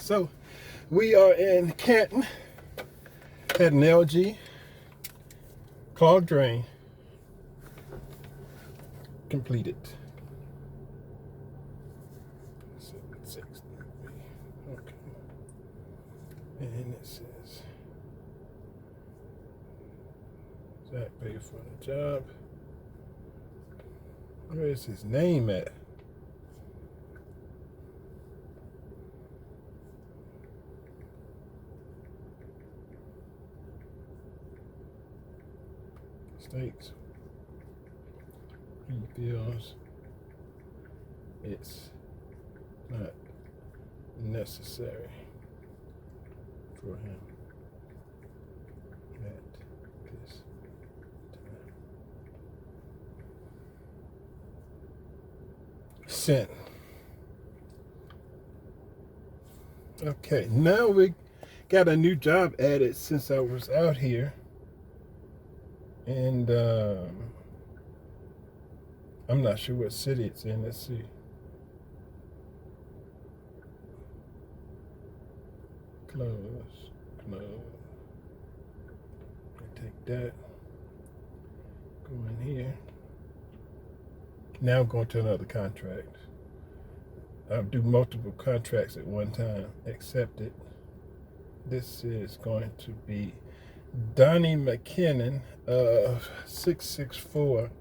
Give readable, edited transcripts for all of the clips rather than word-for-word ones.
So we are in Canton. Had an LG clogged drain completed. 763. Okay. And it says Zach paid for the job. Where is his name at? States. He feels it's not necessary for him at this time. Sent. Okay, now we got a new job added since I was out here. And I'm not sure what city it's in. Let's see. Close. Take that. Go in here. Now I'm going to another contract. I'll do multiple contracts at one time. Accept it. This is going to be Donnie McKinnon of 664.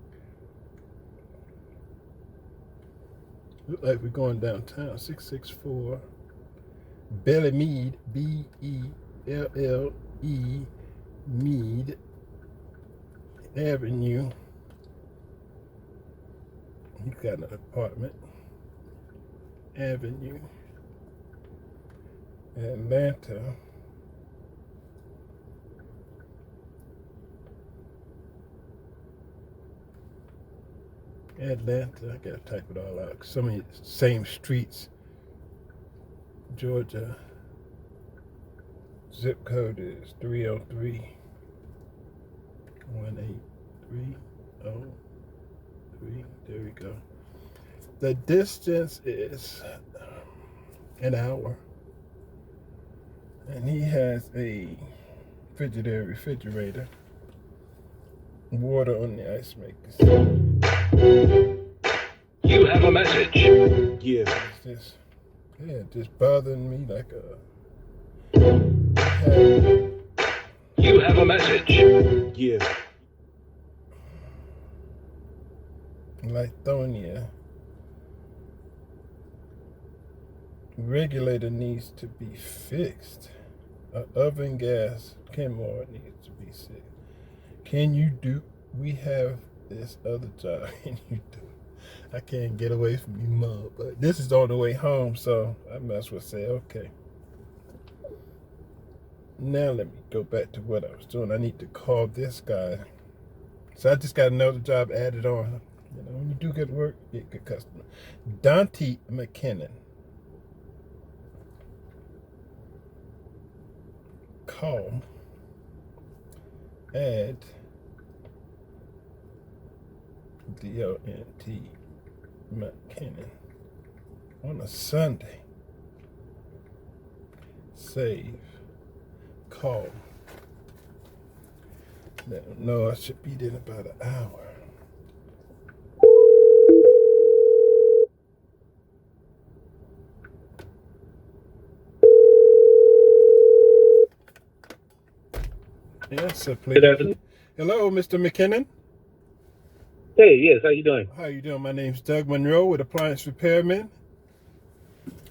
Look like we're going downtown. 664 Belly Mead, B-E-L-L-E Mead Avenue. You got an apartment. Avenue, Atlanta. I gotta type it all out. So many same streets. Georgia. Zip code is 303 18303. There we go. The distance is an hour. And he has a refrigerator. Water on the ice makers. You have a message. Yeah. Just bothering me like a. You have a message. Yeah. Lithonia. Regulator needs to be fixed. Oven gas Kenmore needs to be fixed. We have this other job. Can you do it? I can't get away from you, Mom. But this is on the way home, so I might as well say, okay. Now let me go back to what I was doing. I need to call this guy. So I just got another job added on. You know, when you do good work, you get good customer. Dante McKinnon. Call. Add. D-O-N-T McKinnon on a Sunday. Save. Call. No, I should be there in about an hour. Yes, sir, please. Hello, Mr. McKinnon. Hey, yes, how you doing? How you doing? My name's Doug Monroe with Appliance Repairman.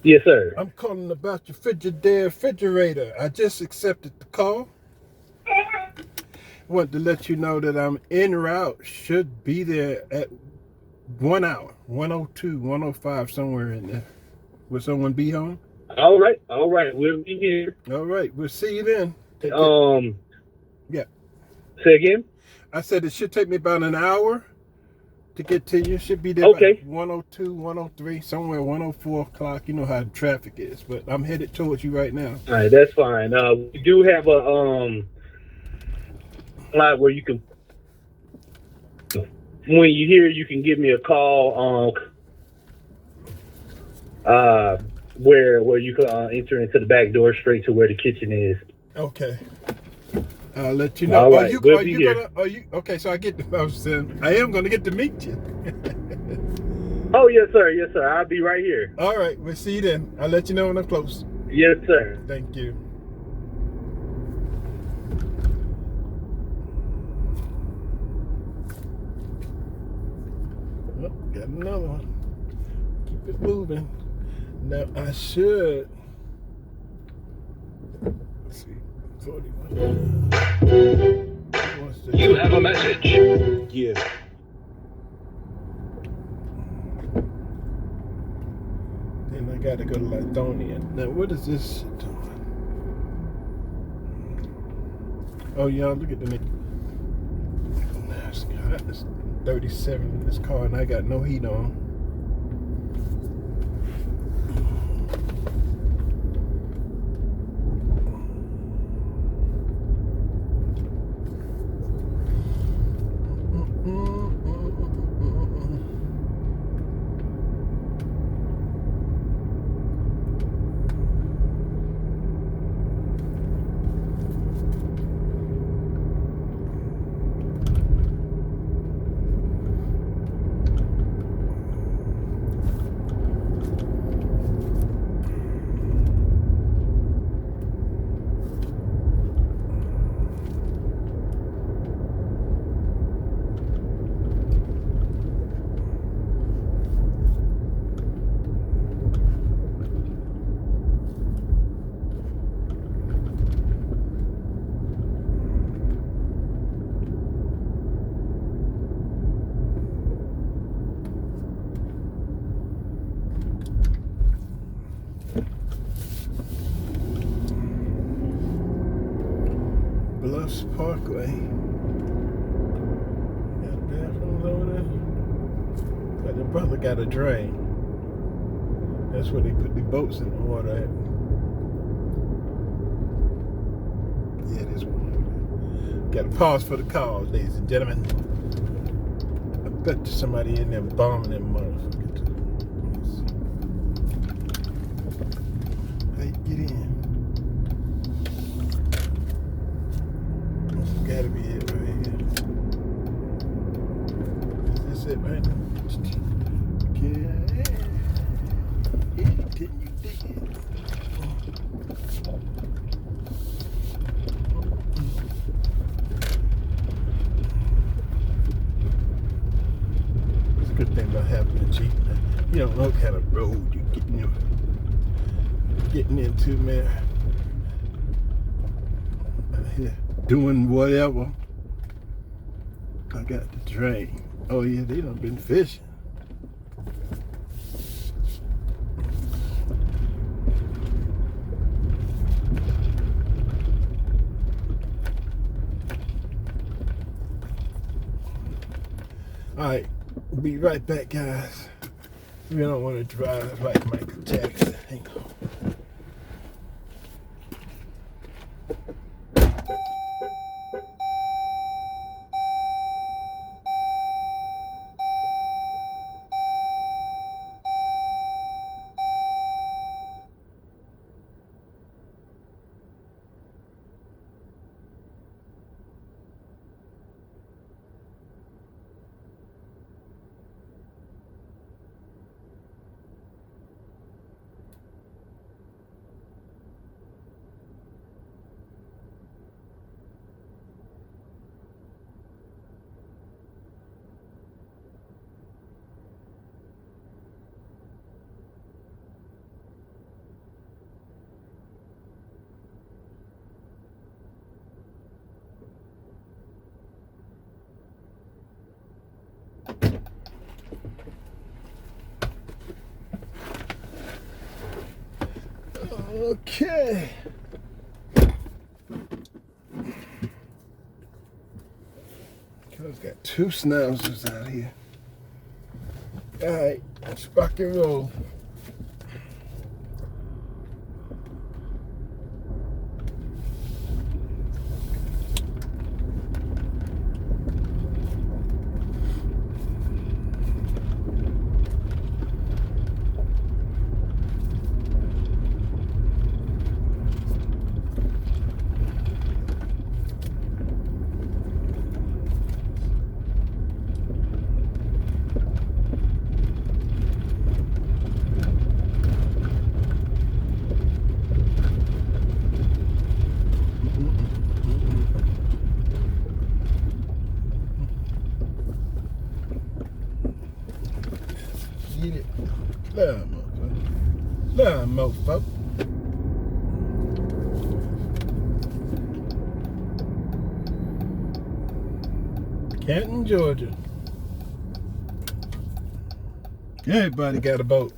Yes, sir. I'm calling about your Frigidaire refrigerator. I just accepted the call. Want to let you know that I'm en route. Should be there at 1 hour, 1:02, 1:05, somewhere in there. Will someone be home? All right, we'll be here. All right, we'll see you then. Yeah. Say again? I said it should take me about an hour to get to you. Should be there okay. By 1:02, 1:03, somewhere 1:04 o'clock. You know how the traffic is, but I'm headed towards you right now. All right, that's fine. We do have a line where you can, when you hear, you can give me a call. where you can enter into the back door straight to where the kitchen is. Okay. I'll let you know. All right, we'll be here. Okay, so I was saying, I am gonna get to meet you. Oh, yes, sir. Yes, sir. I'll be right here. All right, we'll see you then. I'll let you know when I'm close. Yes, sir. Thank you. Oh, got another one. Keep it moving. Now I should. Let's see. 41. You have a message. Yeah. Then I gotta go to Lithonia. Now what is this doing? Oh yeah, look at the name. It's 37 in this car and I got no heat on. Bluffs Parkway. Got bathrooms over there. But the brother got a drain. That's where they put the boats in the water at. Yeah, this one. Got to pause for the calls, ladies and gentlemen. I bet there's somebody in there bombing them motherfuckers. How you get in? Gotta be it right here. Is this it right now? Okay. Can you dig it? It's a good thing about having a Jeep, man. You don't know what kind of road you're getting into, man. Yeah. Doing whatever. I got the drain. Oh yeah, they done been fishing. Alright, be right back, guys. We don't want to drive like Michael Jackson. Hang on. Okay. Cuz got two schnauzers out here. Alright, let's rock and roll. mofo. Canton, Georgia. Everybody got a boat.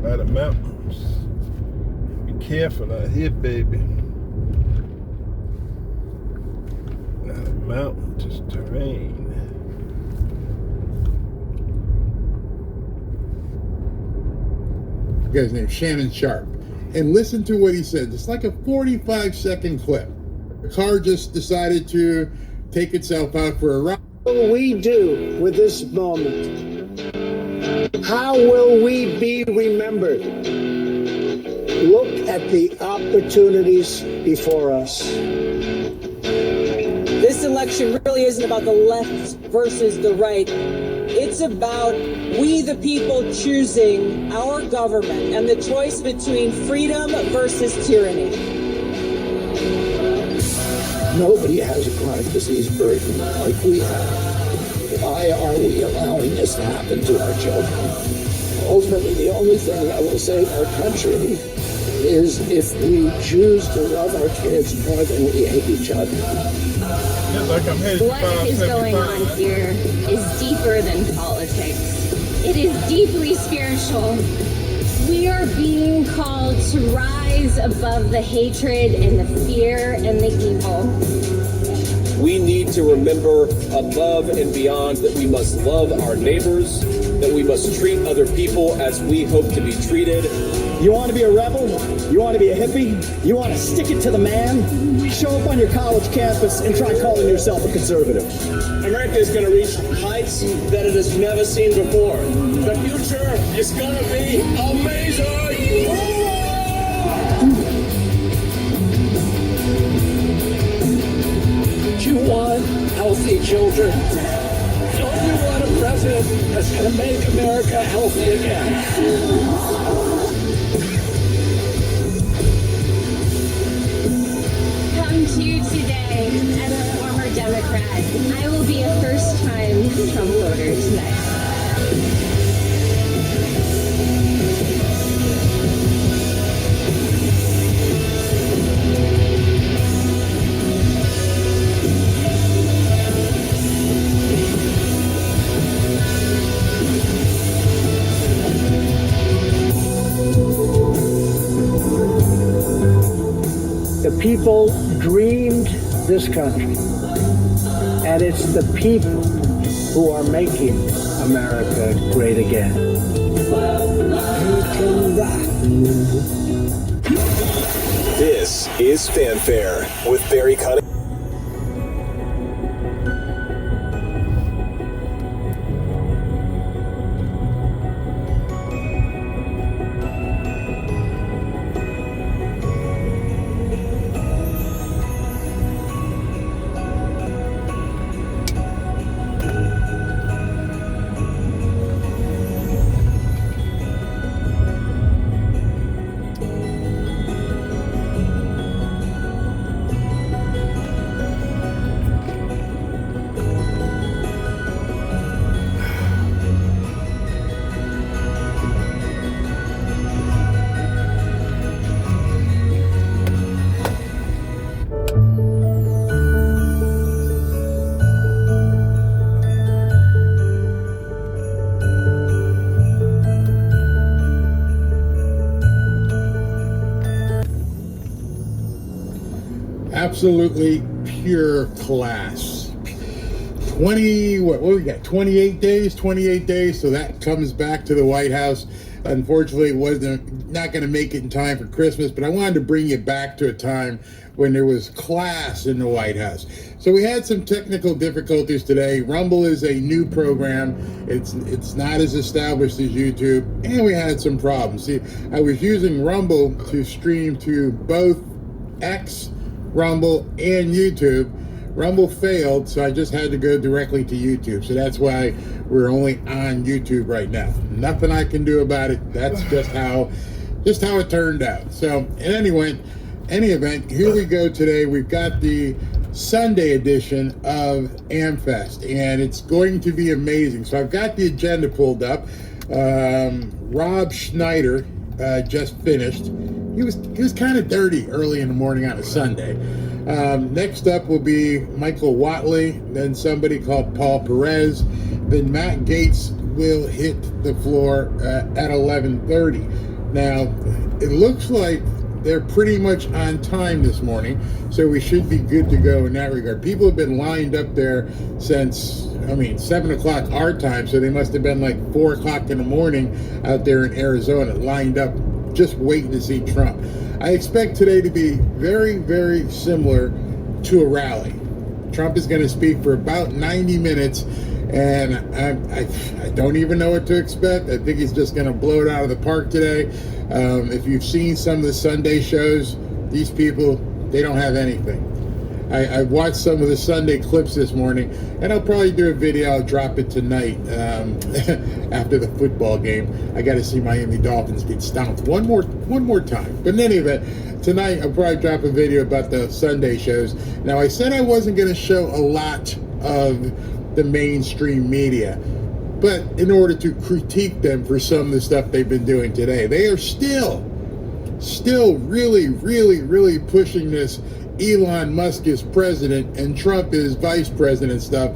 By the mountains. Be careful out here, baby. Not a mountain, just terrain. The guy's named Shannon Sharp. And listen to what he said. It's like a 45-second clip. The car just decided to take itself out for a ride. What will we do with this moment? How will we be remembered? Look at the opportunities before us. This election really isn't about the left versus the right. It's about we the people choosing our government and the choice between freedom versus tyranny. Nobody has a chronic disease burden like we have. Why are we allowing this to happen to our children? Ultimately, the only thing that will save our country is if we choose to love our kids more than we hate each other. What is going on here is deeper than politics. It is deeply spiritual. We are being called to rise above the hatred and the fear and the evil. We need to remember above and beyond that we must love our neighbors, that we must treat other people as we hope to be treated. You want to be a rebel? You want to be a hippie? You want to stick it to the man? Show up on your college campus and try calling yourself a conservative. America is going to reach heights that it has never seen before. The future is going to be amazing! Do you want healthy children? Don't you want a president that's going to make America healthy again? Come to today as a former Democrat. I will be a first-time Trump voter tonight. The people dreamed this country, and it's the people who are making America great again. This is Fanfare with Barry Cunningham. Absolutely pure class. 28 days, so that comes back to the White House. unfortunately not going to make it in time for Christmas, but I wanted to bring you back to a time when there was class in the White House. So we had some technical difficulties today. Rumble is a new program. It's not as established as YouTube, and we had some problems. See, I was using Rumble to stream to both X, Rumble, and YouTube. Rumble failed, so I just had to go directly to YouTube. So that's why we're only on YouTube right now. Nothing I can do about it. That's just how it turned out. So in any event, here we go today. We've got the Sunday edition of AmFest, and it's going to be amazing. So I've got the agenda pulled up. Rob Schneider just finished. He was kind of dirty early in the morning on a Sunday. Next up will be Michael Watley, then somebody called Paul Perez, then Matt Gaetz will hit the floor at 11:30. Now, it looks like they're pretty much on time this morning, so we should be good to go in that regard. People have been lined up there since, 7 o'clock our time, so they must have been like 4 o'clock in the morning out there in Arizona, lined up just waiting to see Trump. I expect today to be very, very similar to a rally. Trump is going to speak for about 90 minutes, and I don't even know what to expect. I think he's just going to blow it out of the park today. If you've seen some of the Sunday shows, these people, they don't have anything. I watched some of the Sunday clips this morning, and I'll probably do a video. I'll drop it tonight after the football game. I got to see Miami Dolphins get stomped one more time. But in any event, tonight I'll probably drop a video about the Sunday shows. Now, I said I wasn't going to show a lot of the mainstream media, but in order to critique them for some of the stuff they've been doing today, they are still really, really, really pushing this Elon Musk is president and Trump is vice president stuff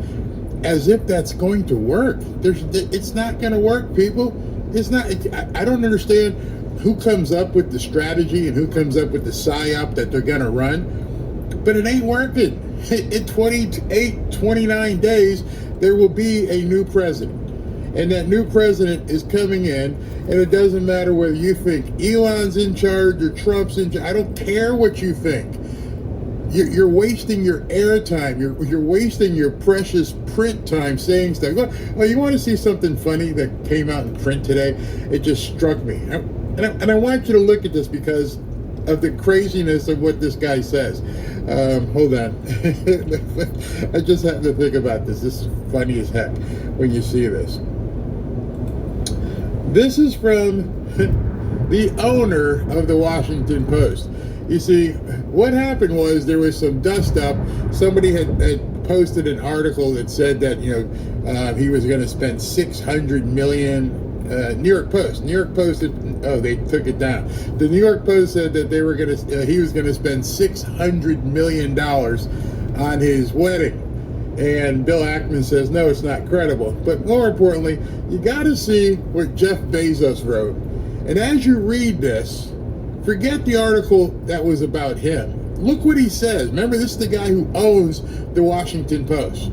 as if that's going to work. It's not going to work, people. It's not. I don't understand who comes up with the strategy and who comes up with the psyop that they're going to run, but it ain't working. In 29 days, there will be a new president. And that new president is coming in, and it doesn't matter whether you think Elon's in charge or Trump's in charge. I don't care what you think. You're wasting your airtime. You're wasting your precious print time saying stuff. Oh, you want to see something funny that came out in print today? It just struck me. And I want you to look at this because of the craziness of what this guy says. Hold on. I just have to think about this. This is funny as heck when you see this. This is from the owner of the Washington Post. You see, what happened was there was some dust up. Somebody had posted an article that said that, he was going to spend $600 million. New York Post. They took it down. The New York Post said that he was going to spend $600 million on his wedding. And Bill Ackman says, no, it's not credible. But more importantly, you got to see what Jeff Bezos wrote. And as you read this, forget the article that was about him. Look what he says. Remember, this is the guy who owns the Washington Post.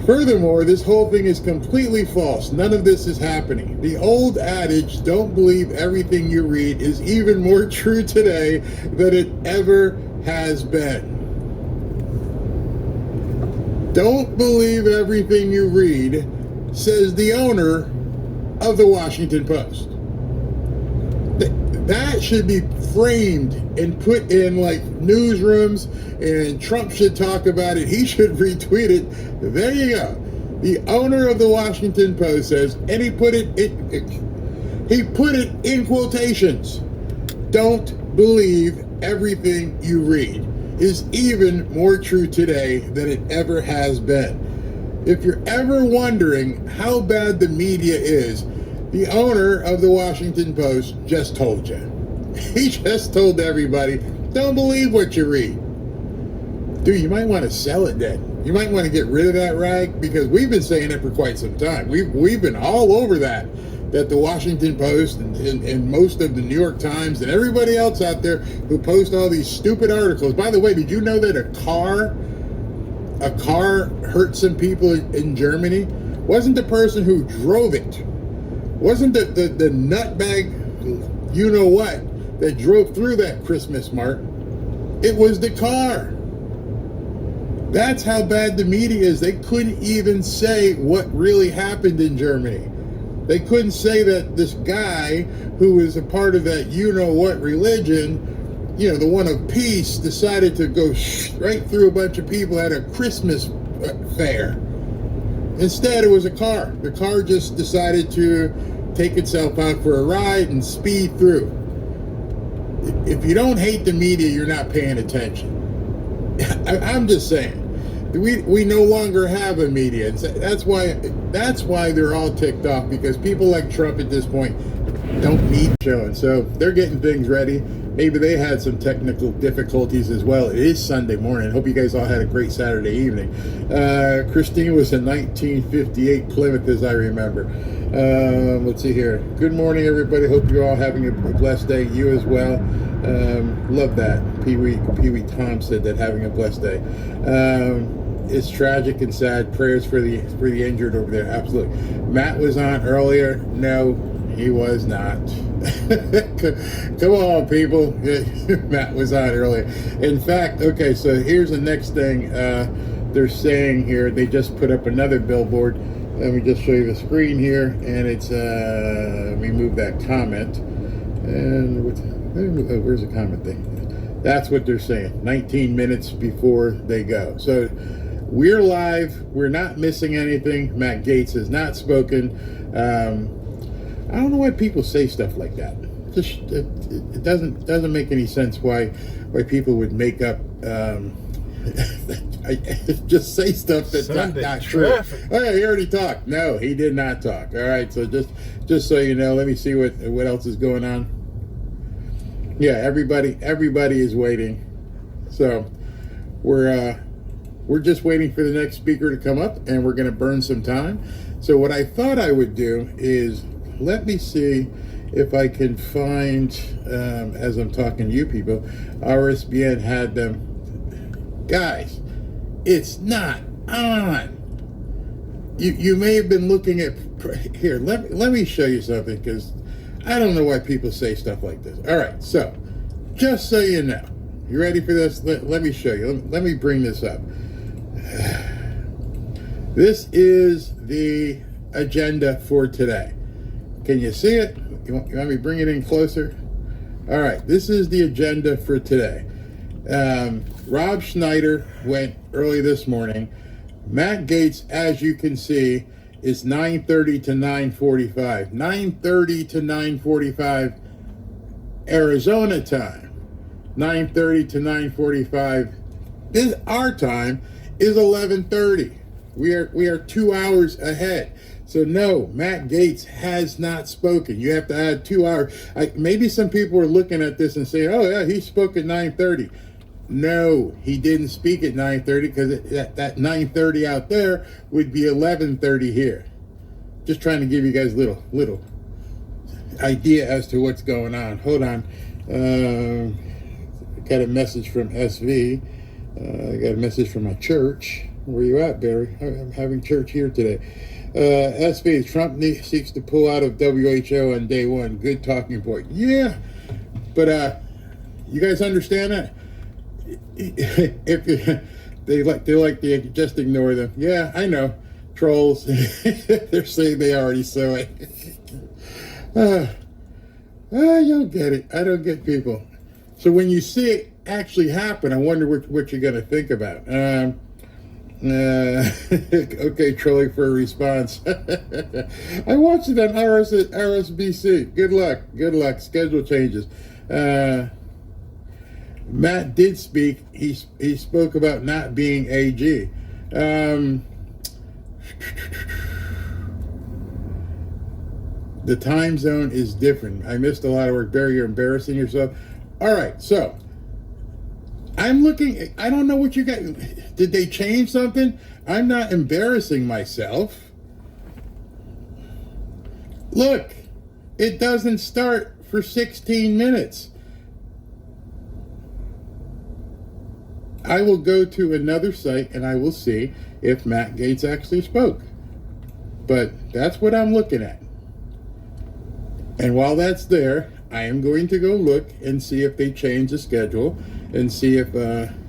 Furthermore, this whole thing is completely false. None of this is happening. The old adage, don't believe everything you read, is even more true today than it ever has been. Don't believe everything you read, says the owner of the Washington Post. That should be framed and put in like newsrooms, and Trump should talk about it. He should retweet it. There you go. The owner of the Washington Post says, and he put it in quotations. Don't believe everything you read is even more true today than it ever has been. If you're ever wondering how bad the media is, the owner of the Washington Post just told you. He just told everybody, don't believe what you read. Dude, you might want to sell it then. You might want to get rid of that rag, because we've been saying it for quite some time. We've been all over that the Washington Post and most of the New York Times and everybody else out there who post all these stupid articles. By the way, did you know that a car hurt some people in Germany? Wasn't the person who drove it Wasn't the nutbag, you know what, that drove through that Christmas mart. It was the car. That's how bad the media is. They couldn't even say what really happened in Germany. They couldn't say that this guy who was a part of that you-know-what religion, you know, the one of peace, decided to go right through a bunch of people at a Christmas fair. Instead, it was a car. The car just decided to take itself out for a ride and speed through. If you don't hate the media, you're not paying attention. I'm just saying. We no longer have a media. That's why they're all ticked off, because people like Trump at this point don't need showing. So they're getting things ready. Maybe they had some technical difficulties as well. It is Sunday morning. Hope you guys all had a great Saturday evening. Christine was a 1958 Plymouth, as I remember. Let's see here. Good morning, everybody. Hope you're all having a blessed day. You as well. Love that. Pee Wee Tom said that, having a blessed day. It's tragic and sad. Prayers for the injured over there. Absolutely. Matt was on earlier. No, he was not. Come on, people. Matt was on earlier. In fact, okay, so here's the next thing they're saying here. They just put up another billboard. Let me just show you the screen here, and it's let me move that comment. And where's the comment thing? That's what they're saying. 19 minutes before they go. So we're live. We're not missing anything. Matt Gaetz has not spoken. I don't know why people say stuff like that. Just it doesn't make any sense why people would make up just say stuff that's not true. Oh, he already talked. No, he did not talk. All right, so just so you know, let me see what else is going on. Yeah, everybody is waiting. So we're just waiting for the next speaker to come up, and we're going to burn some time. So what I thought I would do is, let me see if I can find, as I'm talking to you people, RSBN had them. Guys, it's not on. You may have been looking at, here, let me show you something, because I don't know why people say stuff like this. All right, so just so you know, you ready for this? Let me show you. Let me bring this up. This is the agenda for today. Can you see it? You want me to bring it in closer? All right, this is the agenda for today. Rob Schneider went early this morning. Matt Gaetz, as you can see, is 9:30 to 9:45. 9:30 to 9:45 Arizona time. 9:30 to 9:45. Our time is 11:30. We are 2 hours ahead. So no, Matt Gaetz has not spoken. You have to add 2 hours. Maybe some people are looking at this and saying, "Oh yeah, he spoke at 9:30." No, he didn't speak at 9:30, because that 9:30 out there would be 11:30 here. Just trying to give you guys little idea as to what's going on. Hold on. Got a message from SV. I got a message from my church. Where you at, Barry? I'm having church here today. SV, Trump seeks to pull out of WHO on day one. Good talking point. Yeah, but you guys understand that? If they like to just ignore them. Yeah, I know. Trolls. They're saying they already saw it. You'll get it. I don't get people. So when you see it actually happen, I wonder what you're going to think about. Okay, trolling for a response. I watched it on RSBC. Good luck. Schedule changes. Matt did speak. He spoke about not being AG. The time zone is different. I missed a lot of work. Barry, you're embarrassing yourself. All right, so I'm looking. I don't know what you got. Did they change something? I'm not embarrassing myself. Look, it doesn't start for 16 minutes. I will go to another site and I will see if Matt Gaetz actually spoke. But that's what I'm looking at. And while that's there, I am going to go look and see if they changed the schedule and see if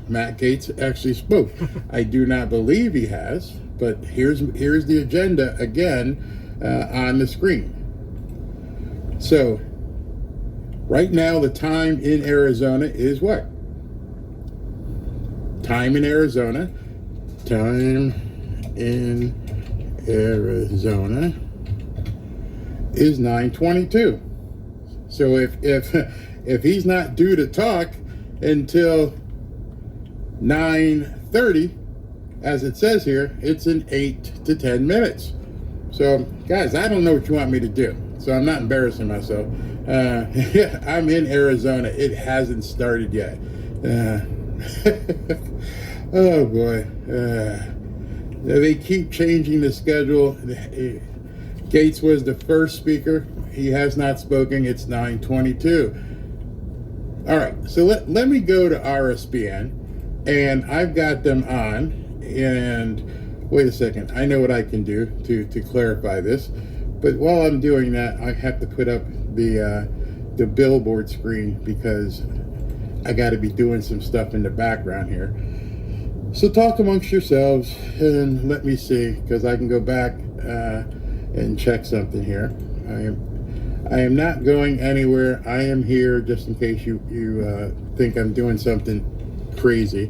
Matt Gaetz actually spoke. I do not believe he has, but here's the agenda again on the screen. So right now the time in Arizona is what? Time in Arizona is 9:22. So if he's not due to talk until 9:30, as it says here, it's in 8 to 10 minutes. So guys, I don't know what you want me to do, so I'm not embarrassing myself. I'm in Arizona. It hasn't started yet. Oh boy. They keep changing the schedule. Gaetz was the first speaker. He has not spoken. It's 9:22. All right, so let me go to RSBN, and I've got them on. And wait a second, I know what I can do to clarify this. But while I'm doing that, I have to put up the billboard screen because I got to be doing some stuff in the background here. So talk amongst yourselves and let me see, because I can go back and check something here. I am not going anywhere. I am here just in case you think I'm doing something crazy.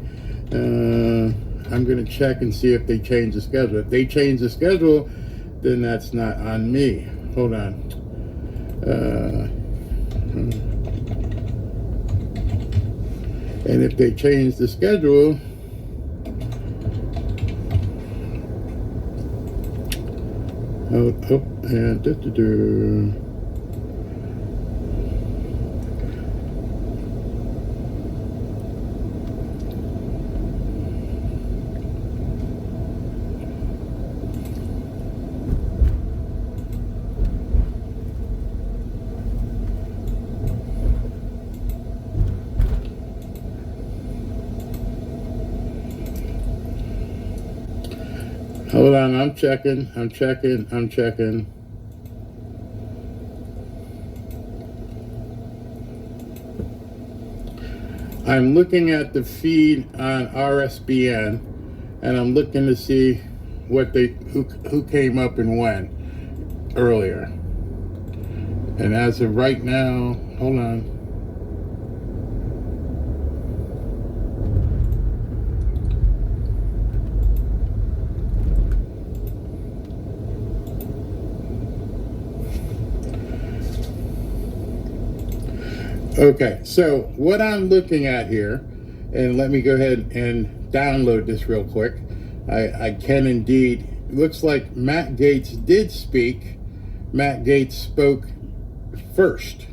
I'm going to check and see if they change the schedule. If they change the schedule, then that's not on me. Hold on. And if they change the schedule, and hold on, I'm checking. I'm looking at the feed on RSBN, and I'm looking to see what who came up and when earlier. And as of right now, hold on. Okay, so what I'm looking at here, and let me go ahead and download this real quick. I can indeed. Looks like Matt Gaetz did speak. Matt Gaetz spoke first,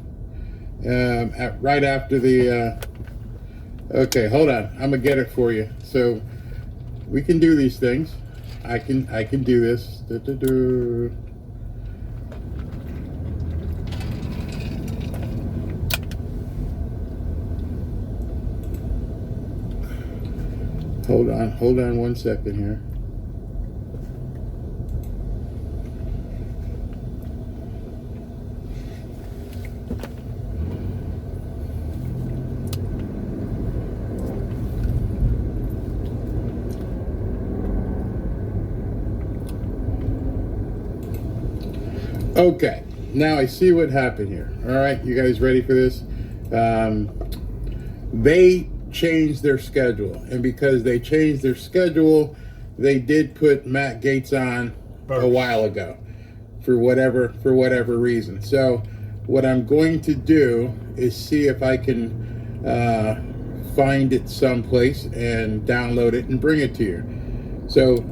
right after the. Okay, hold on. I'm gonna get it for you. So we can do these things. I can do this. Hold on 1 second here. Okay, now I see what happened here. All right, you guys ready for this? They changed their schedule, and because they changed their schedule, they did put Matt Gaetz on a while ago for whatever reason. So what I'm going to do is see if I can find it someplace and download it and bring it to you. So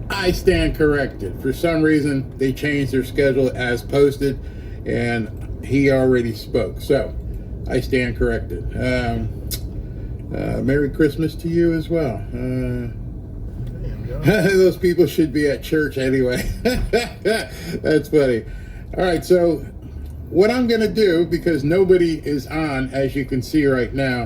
I stand corrected. For some reason they changed their schedule as posted, and he already spoke, so I stand corrected. Merry Christmas to you as well. Those people should be at church anyway. That's funny. All right, so what I'm going to do, because nobody is on, as you can see right now,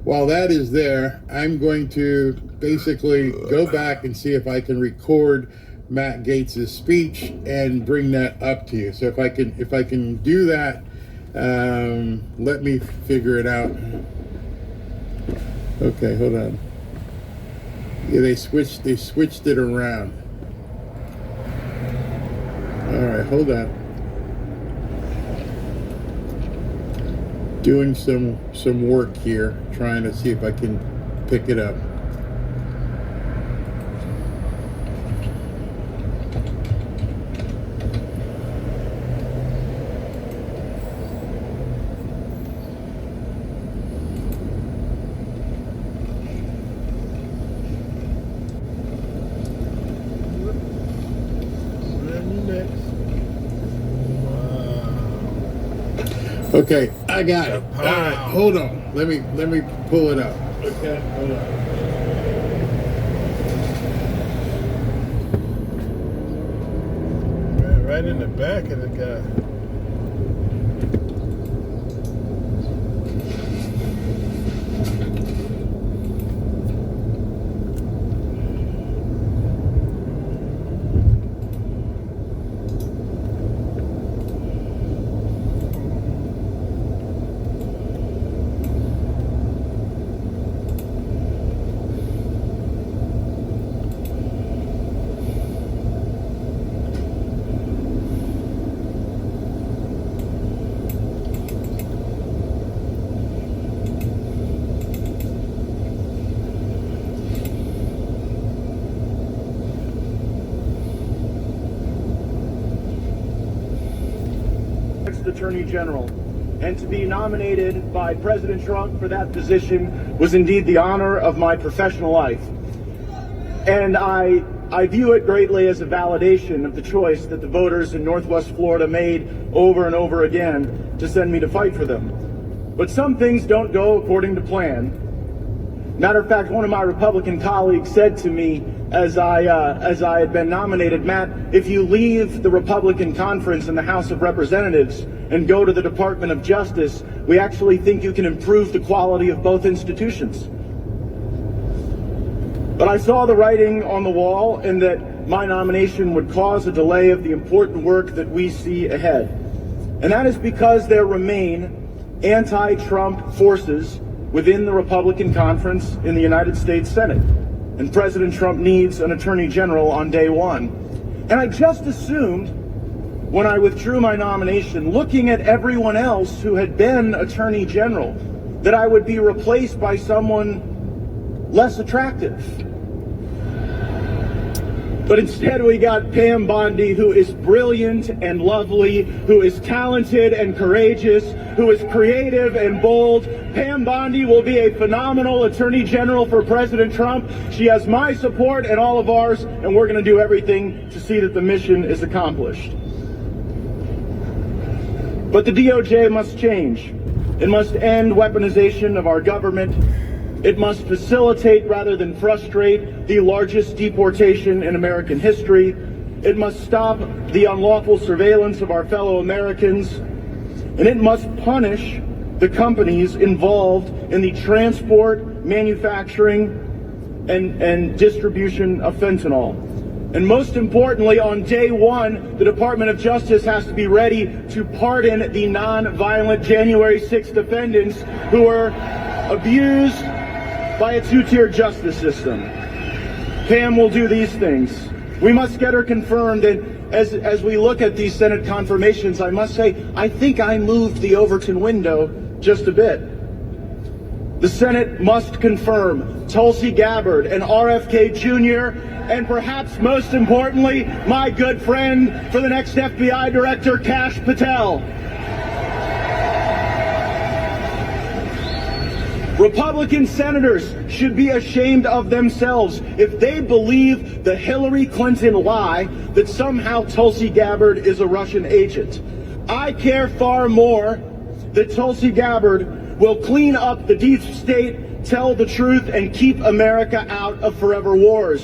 while that is there, I'm going to basically go back and see if I can record Matt Gaetz's speech and bring that up to you. So if I can do that, let me figure it out. Okay, hold on. Yeah, they switched it around. All right, hold on. Doing some work here, trying to see if I can pick it up. Okay, I got it. All right, hold on. Let me pull it up. Okay, hold on. Right in the back of the guy. Attorney General, and to be nominated by President Trump for that position was indeed the honor of my professional life. And I view it greatly as a validation of the choice that the voters in Northwest Florida made over and over again to send me to fight for them. But some things don't go according to plan. Matter of fact, one of my Republican colleagues said to me as I had been nominated, Matt, if you leave the Republican conference in the House of Representatives and go to the Department of Justice, we actually think you can improve the quality of both institutions. But I saw the writing on the wall, and that my nomination would cause a delay of the important work that we see ahead. And that is because there remain anti-Trump forces within the Republican conference in the United States Senate. And President Trump needs an attorney general on day one. And I just assumed when I withdrew my nomination, looking at everyone else who had been attorney general, that I would be replaced by someone less attractive. But instead we got Pam Bondi, who is brilliant and lovely, who is talented and courageous, who is creative and bold. Pam Bondi will be a phenomenal attorney general for President Trump. She has my support and all of ours, and we're going to do everything to see that the mission is accomplished. But the DOJ must change. It must end weaponization of our government. It must facilitate rather than frustrate the largest deportation in American history. It must stop the unlawful surveillance of our fellow Americans. And it must punish the companies involved in the transport, manufacturing, and distribution of fentanyl. And most importantly, on day one, the Department of Justice has to be ready to pardon the non-violent January 6th defendants who were abused by a two-tier justice system. Pam will do these things. We must get her confirmed, and as we look at these Senate confirmations, I must say, I think I moved the Overton window just a bit. The Senate must confirm Tulsi Gabbard and RFK Jr., and perhaps most importantly, my good friend for the next FBI director, Kash Patel. Republican senators should be ashamed of themselves if they believe the Hillary Clinton lie that somehow Tulsi Gabbard is a Russian agent. I care far more that Tulsi Gabbard will clean up the deep state, tell the truth, and keep America out of forever wars.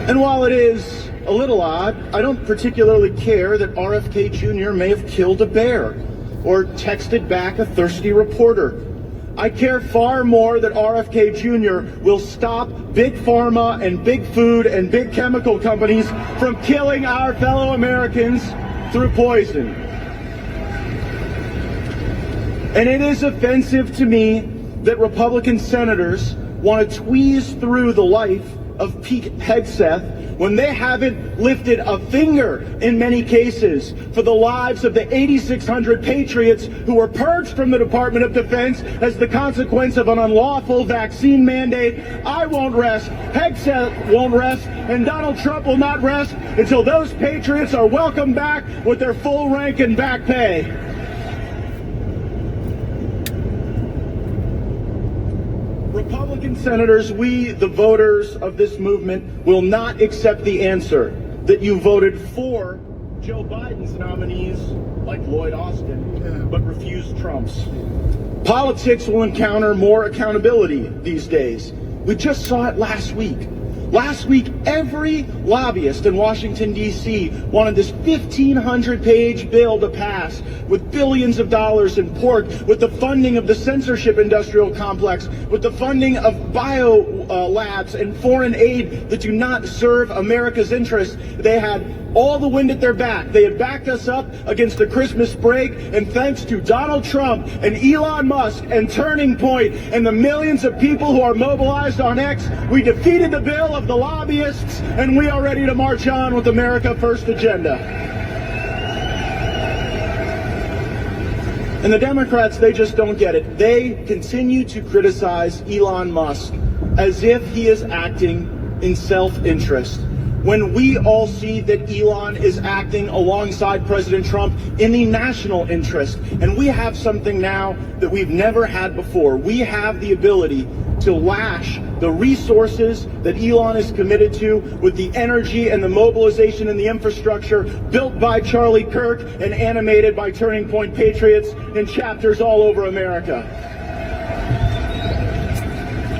And while it is a little odd, I don't particularly care that RFK Jr. may have killed a bear or texted back a thirsty reporter. I care far more that RFK Jr. will stop big pharma and big food and big chemical companies from killing our fellow Americans through poison. And it is offensive to me that Republican senators want to tweeze through the life of Pete Hegseth when they haven't lifted a finger in many cases for the lives of the 8,600 patriots who were purged from the Department of Defense as the consequence of an unlawful vaccine mandate. I won't rest, Hegseth won't rest, and Donald Trump will not rest until those patriots are welcomed back with their full rank and back pay. Republican senators, we, the voters of this movement, will not accept the answer that you voted for Joe Biden's nominees, like Lloyd Austin, but refused Trump's. Politics will encounter more accountability these days. We just saw it last week. Last week, every lobbyist in Washington, D.C. wanted this 1,500-page bill to pass with billions of dollars in pork, with the funding of the censorship industrial complex, with the funding of bio labs and foreign aid that do not serve America's interests. They had all the wind at their back. They had backed us up against the Christmas break, and thanks to Donald Trump and Elon Musk and Turning Point and the millions of people who are mobilized on X, we defeated the bill of the lobbyists, and we are ready to march on with America First agenda. And the Democrats, they just don't get it. They continue to criticize Elon Musk as if he is acting in self-interest, when we all see that Elon is acting alongside President Trump in the national interest. And we have something now that we've never had before. We have the ability to lash the resources that Elon is committed to with the energy and the mobilization and the infrastructure built by Charlie Kirk and animated by Turning Point Patriots in chapters all over America.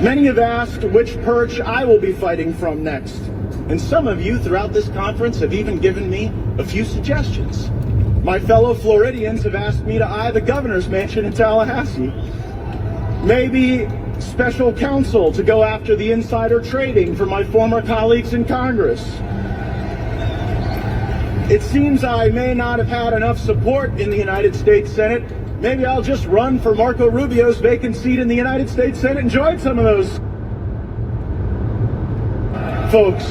Many have asked which perch I will be fighting from next. And some of you throughout this conference have even given me a few suggestions. My fellow Floridians have asked me to eye the governor's mansion in Tallahassee. Maybe special counsel to go after the insider trading for my former colleagues in Congress. It seems I may not have had enough support in the United States Senate. Maybe I'll just run for Marco Rubio's vacant seat in the United States Senate and join some of those folks.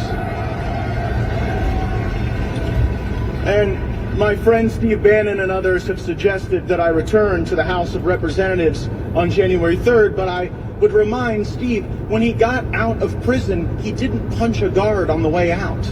And my friend Steve Bannon and others have suggested that I return to the House of Representatives on January 3rd, but I would remind Steve, when he got out of prison, he didn't punch a guard on the way out.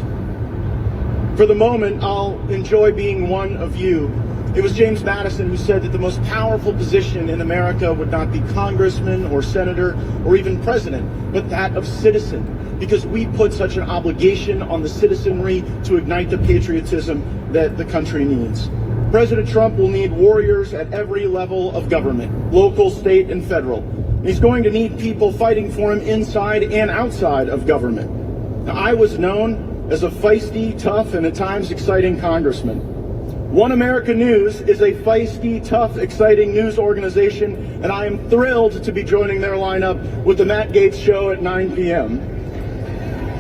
For the moment, I'll enjoy being one of you. It was James Madison who said that the most powerful position in America would not be congressman or senator or even president, but that of citizen, because we put such an obligation on the citizenry to ignite the patriotism that the country needs. President Trump will need warriors at every level of government, local, state, and federal. He's going to need people fighting for him inside and outside of government. Now, I was known as a feisty, tough, and at times exciting congressman. One America News is a feisty, tough, exciting news organization, and I am thrilled to be joining their lineup with the Matt Gaetz Show at 9 p.m.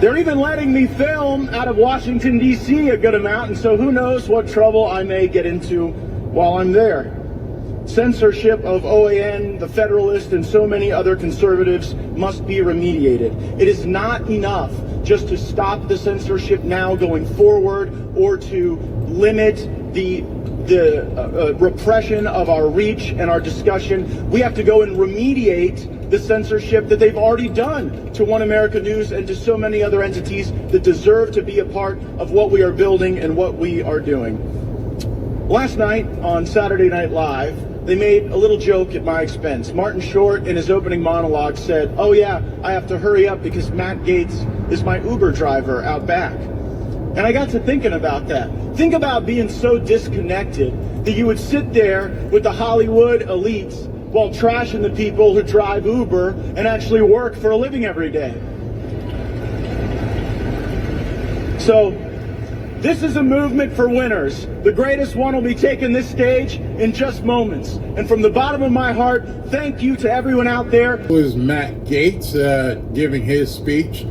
They're even letting me film out of Washington, D.C. a good amount, and so who knows what trouble I may get into while I'm there. Censorship of OAN, the Federalist, and so many other conservatives must be remediated. It is not enough just to stop the censorship now going forward or to limit the repression of our reach and our discussion. We have to go and remediate the censorship that they've already done to One America News and to so many other entities that deserve to be a part of what we are building and what we are doing. Last night on Saturday Night Live, they made a little joke at my expense. Martin Short, in his opening monologue, said, "Oh yeah, I have to hurry up because Matt Gaetz is my Uber driver out back." And I got to thinking about that. Think about being so disconnected that you would sit there with the Hollywood elites while trashing the people who drive Uber and actually work for a living every day. So This is a movement for winners. The greatest one will be taking this stage in just moments. And from the bottom of my heart, thank you to everyone out there. It was Matt Gaetz giving his speech.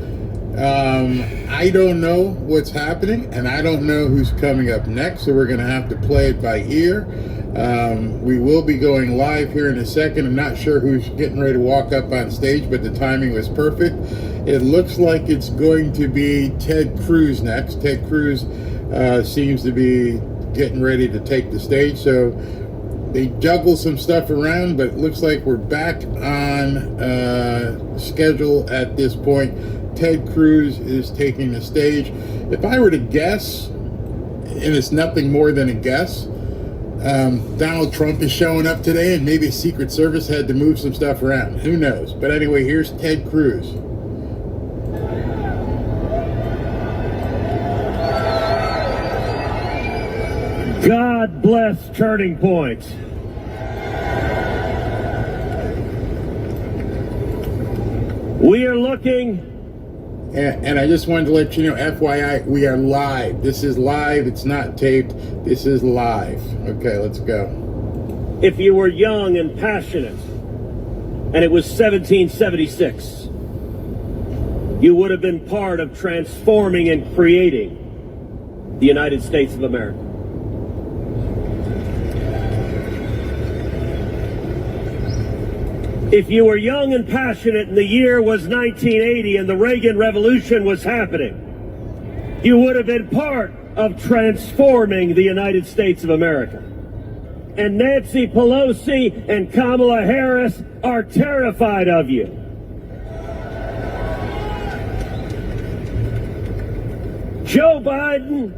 I don't know what's happening, and I don't know who's coming up next, so we're going to have to play it by ear. We will be going live here in a second. I'm not sure who's getting ready to walk up on stage, but the timing was perfect. It looks like it's going to be Ted Cruz next. Ted Cruz seems to be getting ready to take the stage, so they juggle some stuff around, but it looks like we're back on schedule at this point. Ted Cruz is taking the stage. If I were to guess, and it's nothing more than a guess, Donald Trump is showing up today, and maybe Secret Service had to move some stuff around. Who knows? But anyway, here's Ted Cruz. God bless Turning Point. We are looking... And I just wanted to let you know, FYI, we are live. This is live. It's not taped. This is live. Okay, let's go. If you were young and passionate, and it was 1776, you would have been part of transforming and creating the United States of America. If you were young and passionate and the year was 1980 and the Reagan Revolution was happening, you would have been part of transforming the United States of America. And Nancy Pelosi and Kamala Harris are terrified of you. Joe Biden,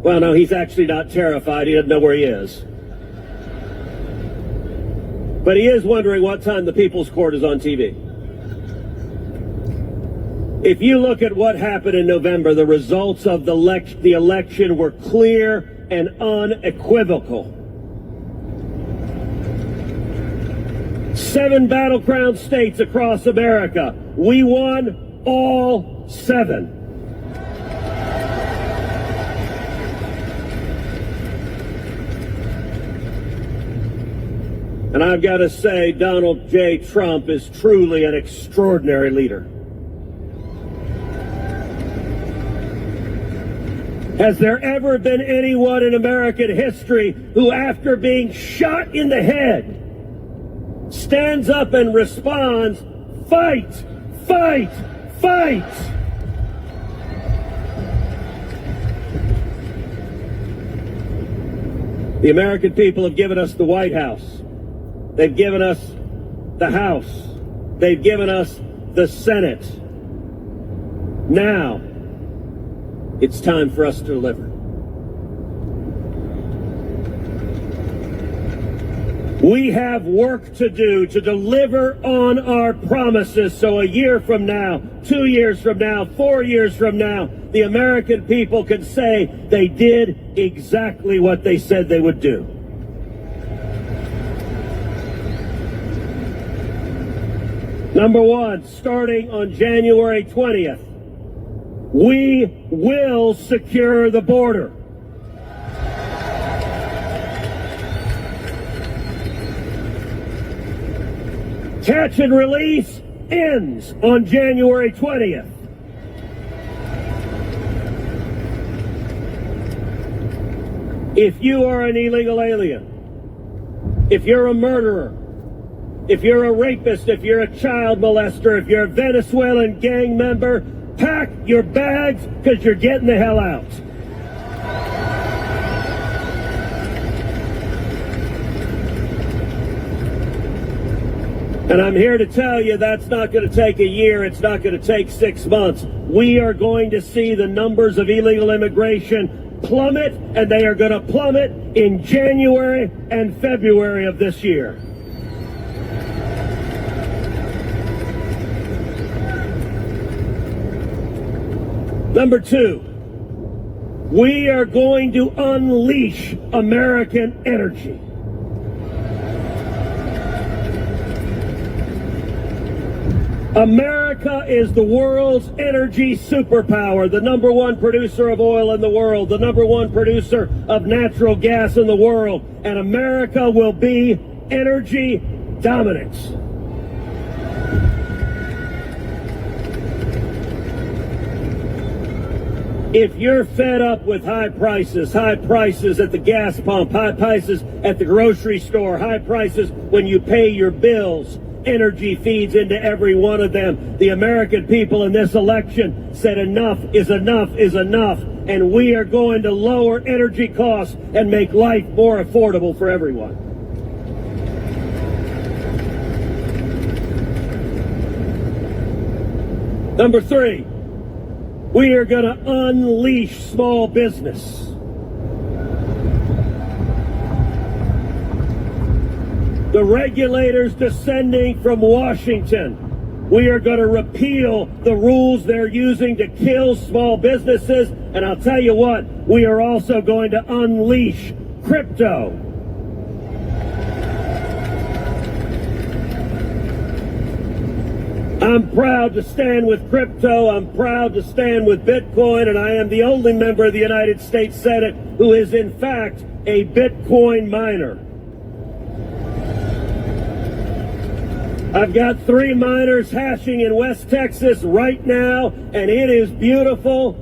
well, no, he's actually not terrified. He doesn't know where he is. But he is wondering what time the People's Court is on TV. If you look at what happened in November, the results of the election were clear and unequivocal. 7 battleground states across America. We won all 7. And I've got to say, Donald J. Trump is truly an extraordinary leader. Has there ever been anyone in American history who, after being shot in the head, stands up and responds, "Fight, fight, fight"? The American people have given us the White House. They've given us the House. They've given us the Senate. Now, it's time for us to deliver. We have work to do to deliver on our promises, so a year from now, 2 years from now, 4 years from now, the American people can say they did exactly what they said they would do. Number one, starting on January 20th, we will secure the border. Catch and release ends on January 20th. If you are an illegal alien, if you're a murderer, if you're a rapist, if you're a child molester, if you're a Venezuelan gang member, pack your bags because you're getting the hell out. And I'm here to tell you that's not going to take a year. It's not going to take 6 months. We are going to see the numbers of illegal immigration plummet, and they are going to plummet in January and February of this year. Number two, we are going to unleash American energy. America is the world's energy superpower, the number one producer of oil in the world, the number one producer of natural gas in the world, and America will be energy dominance. If you're fed up with high prices at the gas pump, high prices at the grocery store, high prices when you pay your bills, energy feeds into every one of them. The American people in this election said enough is enough is enough, and we are going to lower energy costs and make life more affordable for everyone. Number 3, we are going to unleash small business. The regulators descending from Washington, we are going to repeal the rules they're using to kill small businesses. And I'll tell you what, we are also going to unleash crypto. I'm proud to stand with crypto. I'm proud to stand with Bitcoin, and I am the only member of the United States Senate who is in fact a Bitcoin miner. I've got 3 miners hashing in West Texas right now, and it is beautiful.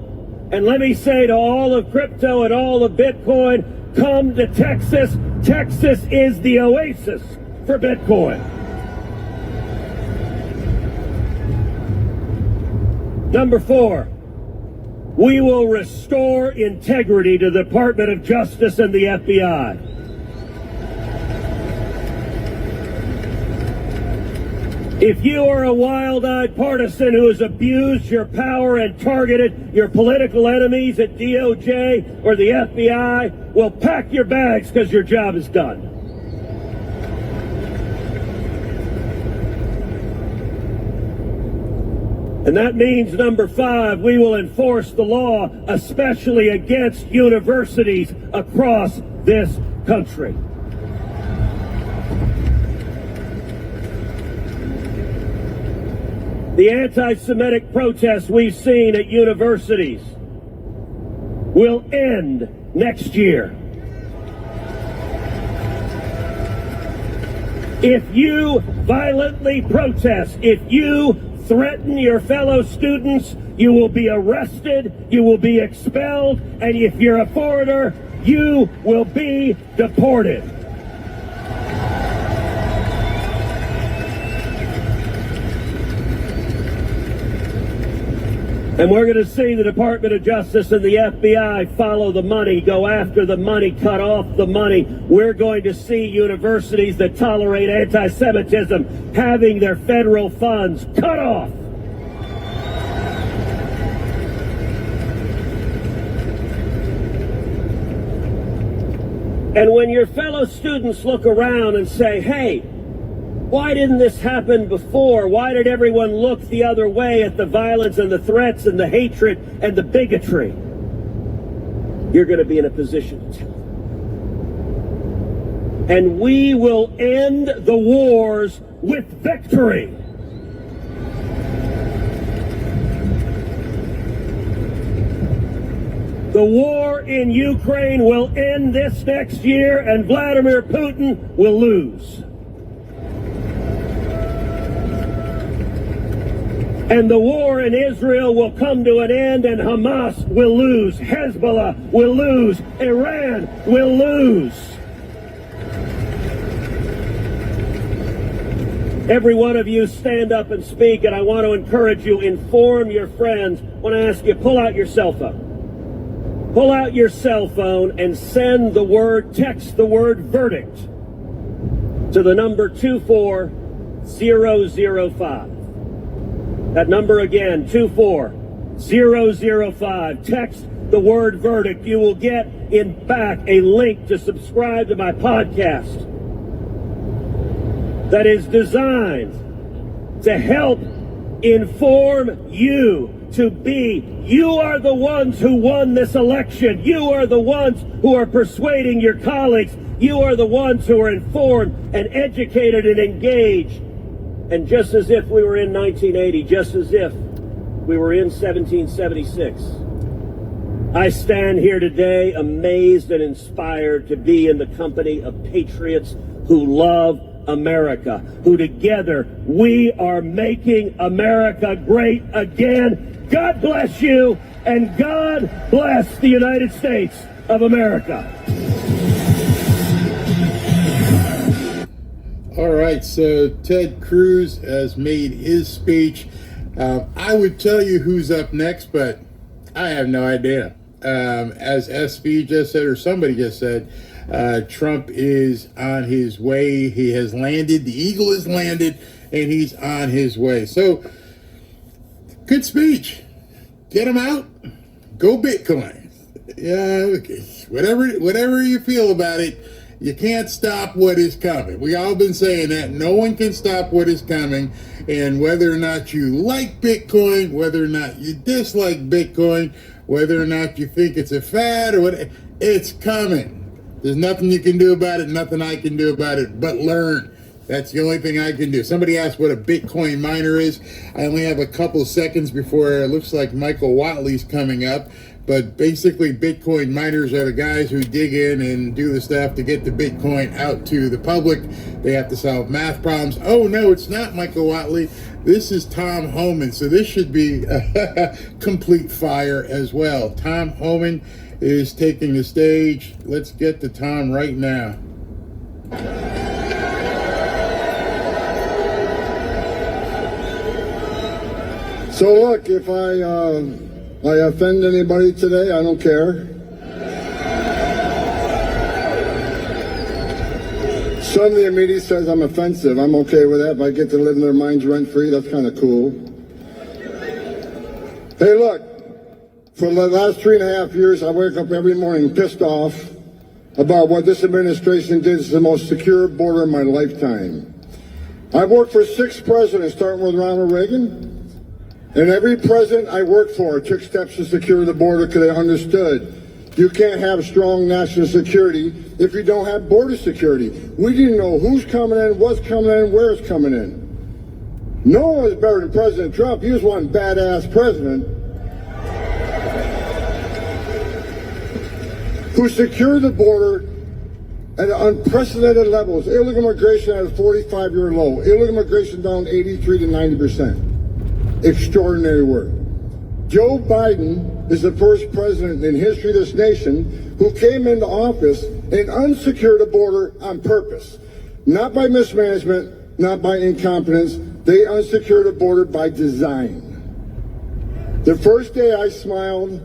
And let me say to all of crypto and all of Bitcoin, come to Texas. Texas is the oasis for Bitcoin. Number 4, we will restore integrity to the Department of Justice and the FBI. If you are a wild-eyed partisan who has abused your power and targeted your political enemies at DOJ or the FBI, well, pack your bags because your job is done. And that means, number 5, we will enforce the law, especially against universities across this country. The anti-Semitic protests we've seen at universities will end next year. If you violently protest, if you threaten your fellow students, you will be arrested, you will be expelled, and if you're a foreigner, you will be deported. And we're going to see the Department of Justice and the FBI follow the money, go after the money, cut off the money. We're going to see universities that tolerate anti-Semitism having their federal funds cut off. And when your fellow students look around and say, hey, why didn't this happen before? Why did everyone look the other way at the violence and the threats and the hatred and the bigotry? You're going to be in a position to tell them. And we will end the wars with victory. The war in Ukraine will end this next year, and Vladimir Putin will lose. And the war in Israel will come to an end, and Hamas will lose. Hezbollah will lose. Iran will lose. Every one of you stand up and speak, and I want to encourage you, inform your friends. I want to ask you, pull out your cell phone. Pull out your cell phone and send the word, text the word verdict to the number 24005. That number again, 24005. Text the word verdict. You will get in back a link to subscribe to my podcast that is designed to help inform you to be. You are the ones who won this election. You are the ones who are persuading your colleagues. You are the ones who are informed and educated and engaged. And just as if we were in 1980, just as if we were in 1776, I stand here today amazed and inspired to be in the company of patriots who love America, who together we are making America great again. God bless you, and God bless the United States of America. All right, so Ted Cruz has made his speech. I would tell you who's up next, but I have no idea. As SV just said, or somebody just said, Trump is on his way. He has landed. The eagle has landed, and he's on his way. So, good speech. Get him out. Go Bitcoin. Yeah, whatever you feel about it, you can't stop what is coming. We all been saying that. No one can stop what is coming. And whether or not you like Bitcoin, whether or not you dislike Bitcoin, whether or not you think it's a fad or what, it's coming. There's nothing you can do about it, nothing I can do about it, but learn. That's the only thing I can do. Somebody asked what a Bitcoin miner is. I only have a couple seconds before it looks like Michael Watley's coming up. But basically, Bitcoin miners are the guys who dig in and do the stuff to get the Bitcoin out to the public. They have to solve math problems. Oh, no, it's not Michael Watley. This is Tom Homan. So this should be complete fire as well. Tom Homan is taking the stage. Let's get to Tom right now. So look, if I offend anybody today, I don't care. Some of the media says I'm offensive. I'm okay with that. If I get to live in their minds rent-free, that's kind of cool. Hey, look, for the last 3.5 years, I wake up every morning pissed off about what this administration did to the most secure border in my lifetime. I've worked for 6 presidents, starting with Ronald Reagan. And every president I worked for took steps to secure the border because they understood you can't have strong national security if you don't have border security. We didn't know who's coming in, what's coming in, where it's coming in. No one was better than President Trump. He was one badass president who secured the border at unprecedented levels. Illegal immigration at a 45-year low. Illegal immigration down 83 to 90%. Extraordinary work. Joe Biden is the first president in history of this nation who came into office and unsecured a border on purpose. Not by mismanagement, not by incompetence. They unsecured a border by design. The first day I smiled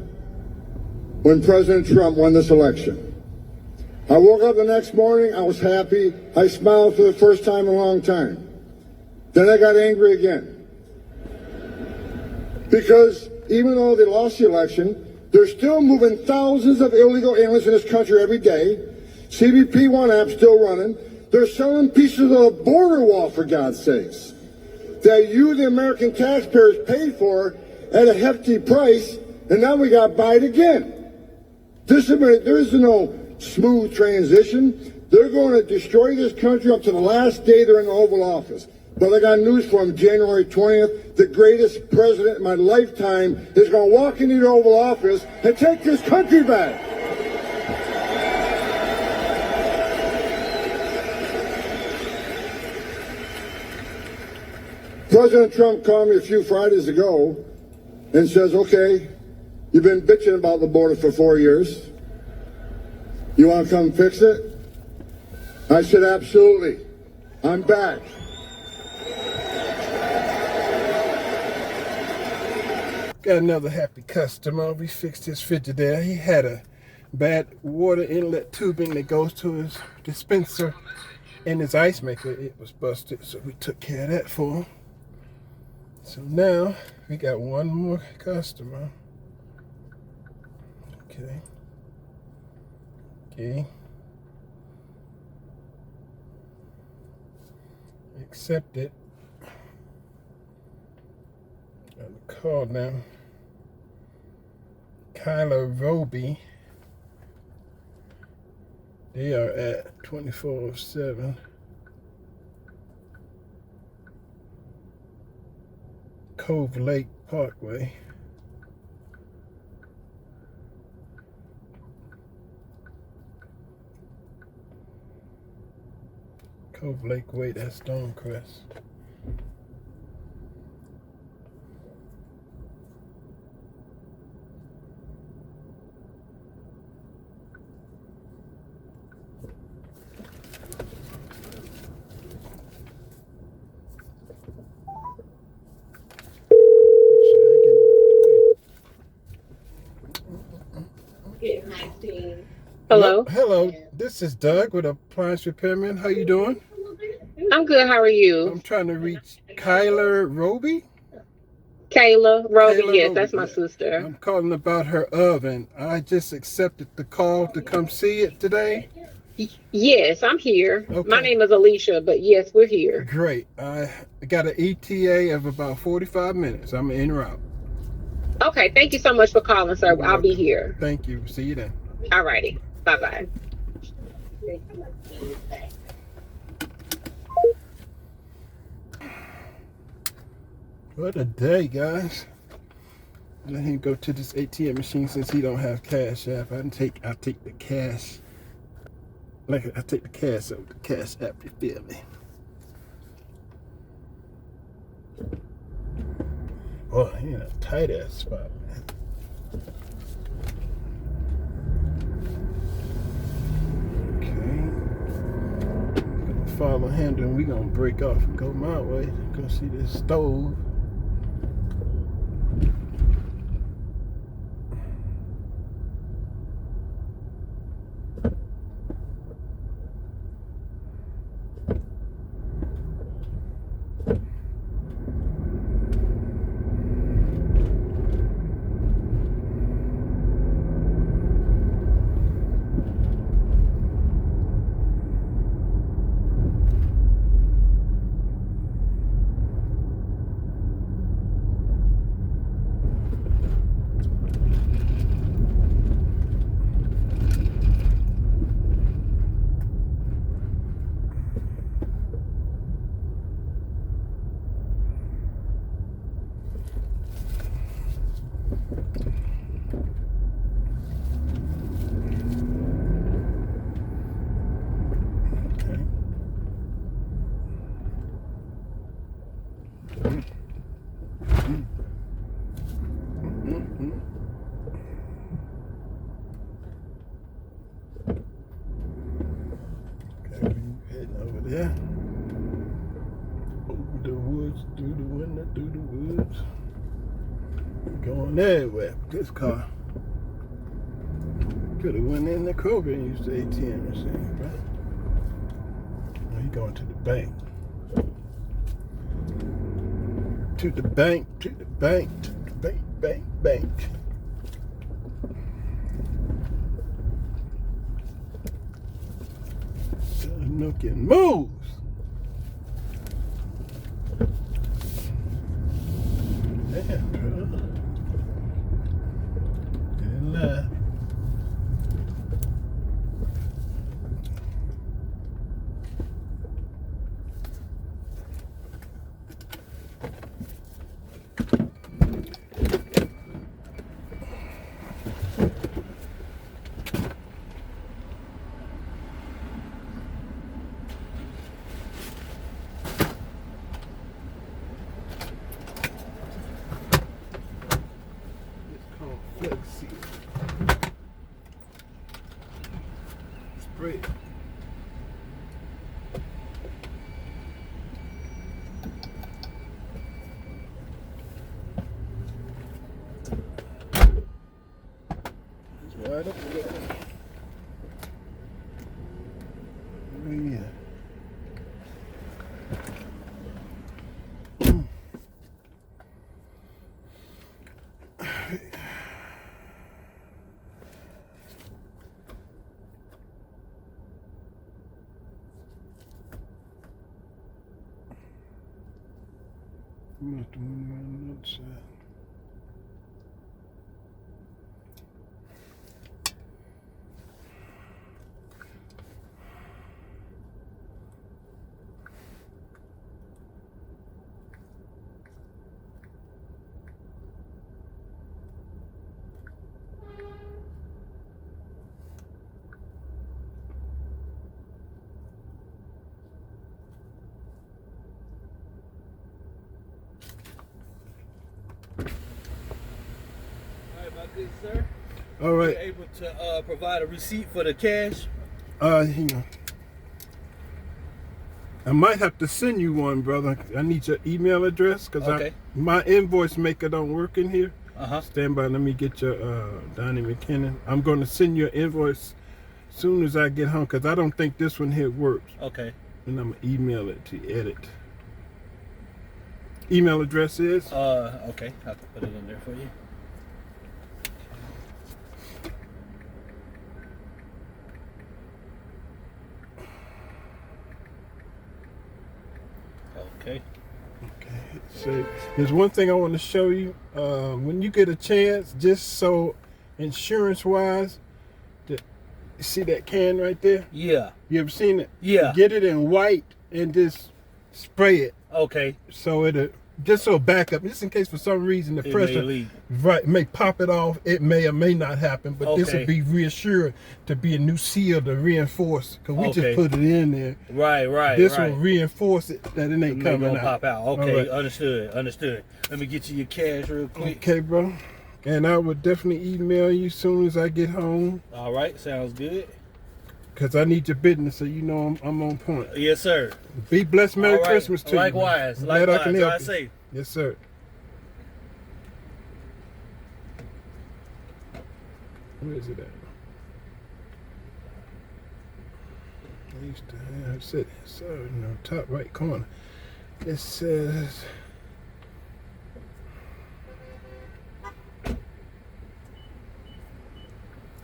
when President Trump won this election. I woke up the next morning, I was happy. I smiled for the first time in a long time. Then I got angry again. Because even though they lost the election, they're still moving thousands of illegal aliens in this country every day. CBP-1 app's still running. They're selling pieces of the border wall, for God's sakes, that you, the American taxpayers, paid for at a hefty price, and now we got to buy it again. There is no smooth transition. They're going to destroy this country up to the last day they're in the Oval Office. But I got news for him, January 20th, the greatest president in my lifetime is going to walk into the Oval Office and take this country back. President Trump called me a few Fridays ago and says, okay, you've been bitching about the border for 4 years. You want to come fix it? I said, absolutely. I'm back. Got another happy customer. We fixed his Frigidaire. He had a bad water inlet tubing that goes to his dispenser and his ice maker. It was busted, so we took care of that for him. So now we got one more customer. Okay. Accept it. Got the call now. Kyla Roby. They are at 2407. Cove Lake Parkway. Cove Lake Way, that's Stonecrest. Hello. Hello, this is Doug with Appliance Repairman. How you doing? I'm good. How are you? I'm trying to reach Kyla Roby. Kayla Roby. Kayla Yes, Roby, that's my yeah. sister. I'm calling about her oven. I just accepted the call to come see it today. Yes, I'm here. Okay. My name is Alicia, but yes, we're here. Great. I got an ETA of about 45 minutes. I'm en route. Okay. Thank you so much for calling, sir. I'll be here. Thank you. See you then. All righty. Bye-bye. What a day, guys. Let him go to this ATM machine since he don't have Cash App. I take the cash. Like I take the cash over the Cash App, you feel me? Boy, he in a tight ass spot, man. Okay. Gonna follow him, then we gonna break off and go my way. Go see this stove. Yeah. Over the woods, through the window, through the woods. Going everywhere with this car. Could have went in the Kroger and used the ATM machine, right? Now he going to the bank. To the bank, to the bank, to the bank, bank. Nook and moves. Damn, bro. Didn't lie. Let's see. Spray. It's right up there. Yeah. Not the one around the outside. my good sir. All right. You're able to provide a receipt for the cash? Hang on. I might have to send you one, brother. I need your email address because my invoice maker don't work in here. Stand by. Let me get your Donnie McKinnon. I'm going to send you an invoice as soon as I get home because I don't think this one here works. Okay. And I'm going to email it to edit. Email address is? Okay. I can put it in there for you. Okay. So there's one thing I want to show you. When you get a chance, just so insurance-wise, see that can right there? Yeah. You ever seen it? Yeah. Get it in white and just spray it. Okay. So it'll just so backup, just in case for some reason the pressure may pop it off. It may or may not happen, but this will be reassured to be a new seal to reinforce because we just put it in there. Right. This will reinforce it that it ain't coming out. Pop out. Okay, understood. Let me get you your cash real quick. Okay, bro. And I would definitely email you as soon as I get home. All right, sounds good. Because I need your business so you know I'm on point. Yes, sir. Be blessed. Merry Christmas to Likewise. you. Likewise. I can help you. Safe. Yes, sir. Where is it at? I used to have said so in the top right corner. It says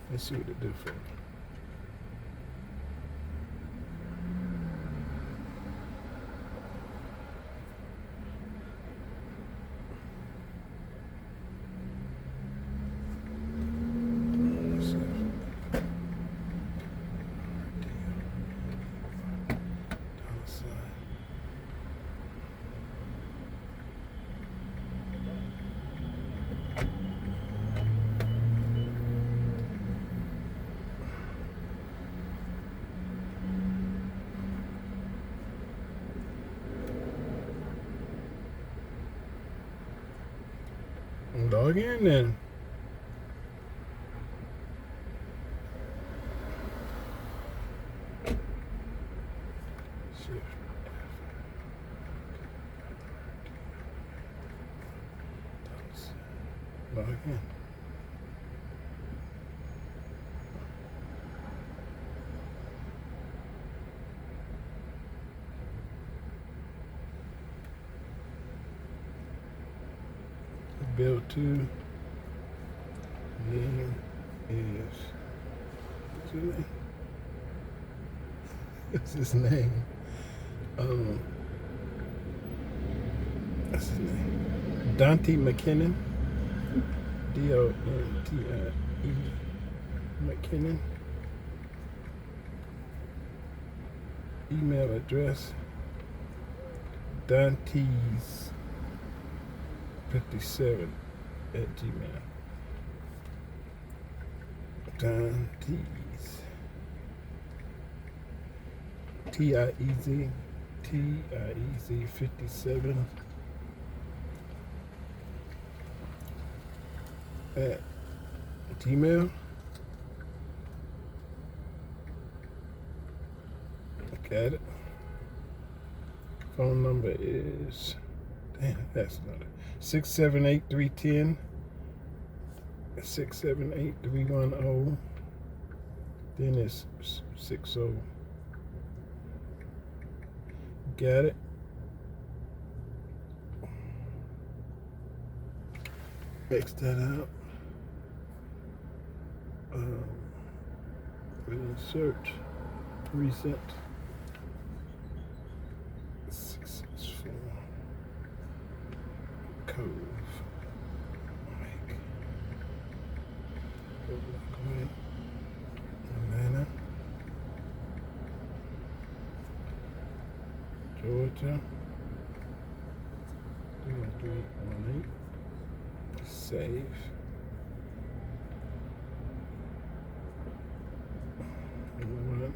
let's see what it do for me. Log in then. Log in. Bill 2 name is what's his name? What's his name? What's his name? Dante McKinnon. D-O-N-T-I-E McKinnon. Email address Dante's 57 at Gmail. Dante's T-I-E-Z 57 at Gmail. Got it. Phone number is, damn, that's not it. 678-310 678-310. Then it's 60. Got it. X that out. Insert. Reset. 664. Cove. Mike. Atlanta. Georgia. 31318. Save. One,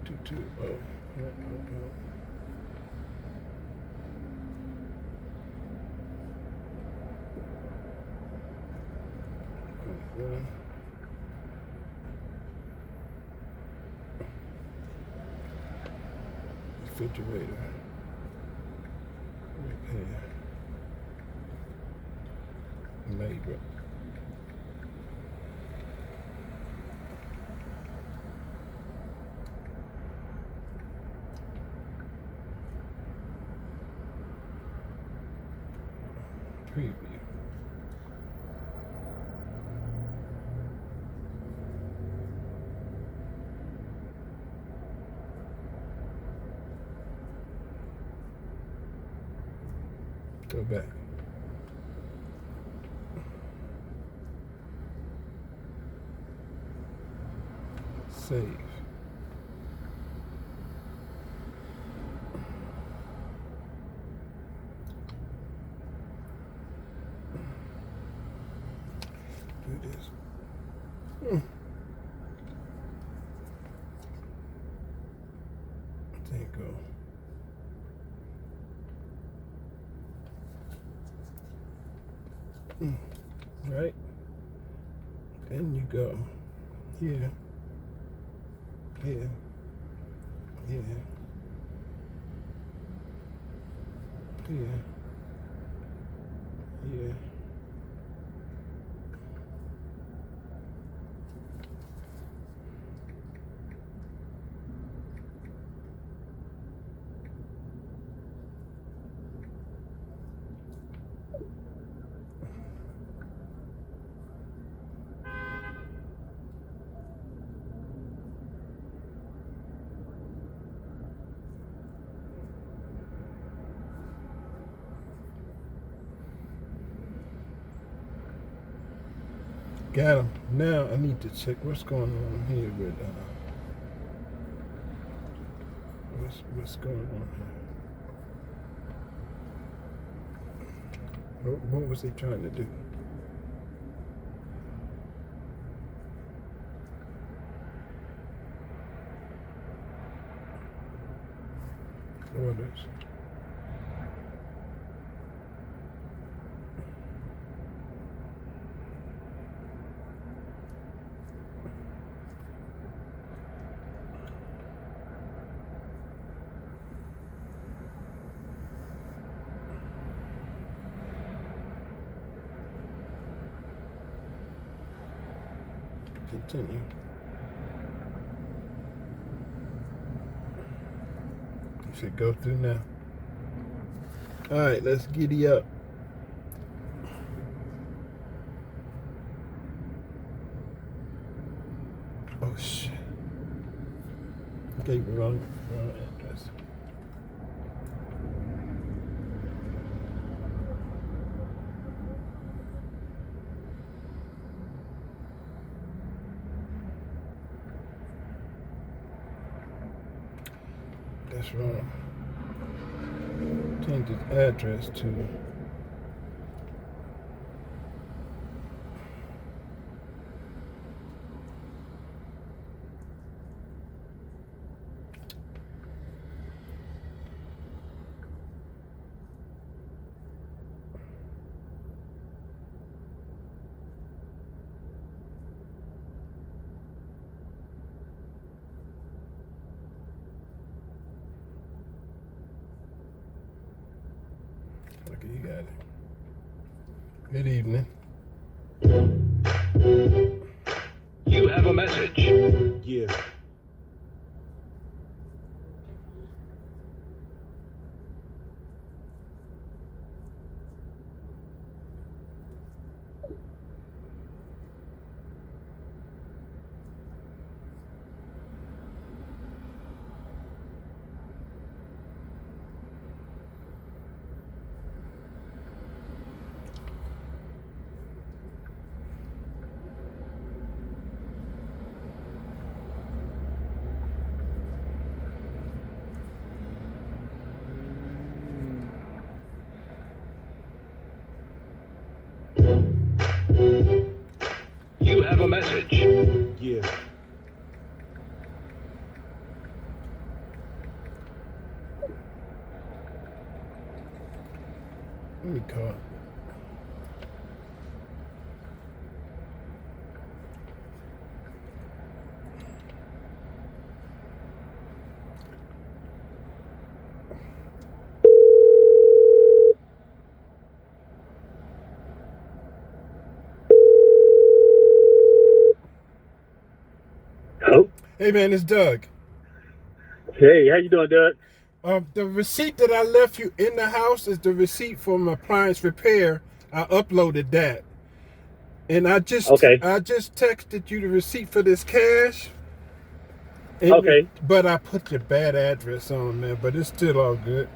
220. one. Refrigerator. Repair. Labor. Preview. Go back. Save. Do this. There you go. Right? Then you go here, here, here, here, here. Got him. Now I need to check what's going on here with what's going on here. What was he trying to do? Orders. Continue. You should go through now. All right, let's giddy up. Oh shit. Okay, wrong address. That's wrong. Change his address to okay, you got it. Good evening. You have a message. Yeah. Hey man, it's Doug. Hey, how you doing, Doug? The receipt that I left you in the house is the receipt for my appliance repair. I uploaded that. And I just texted you the receipt for this cash. And Okay. But I put your bad address on there, but it's still all good.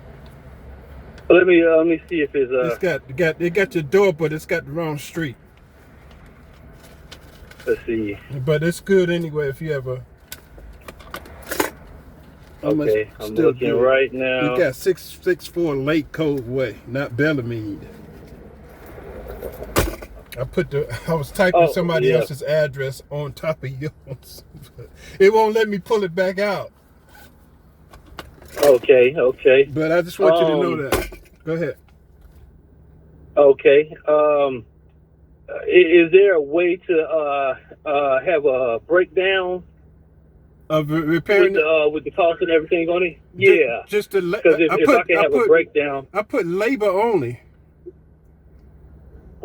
Let me see if it's It got your door, but it's got the wrong street. Let's see. But it's good anyway if you ever. Okay, I'm looking right now. You got 664 Lake Cove Way, not Bellamede. I was typing somebody else's address on top of yours. It won't let me pull it back out. Okay. But I just want you to know that. Go ahead. Okay. Is there a way to have a breakdown of repairing with the cost and everything on it? Yeah. Just to because if I can have a breakdown. I put labor only.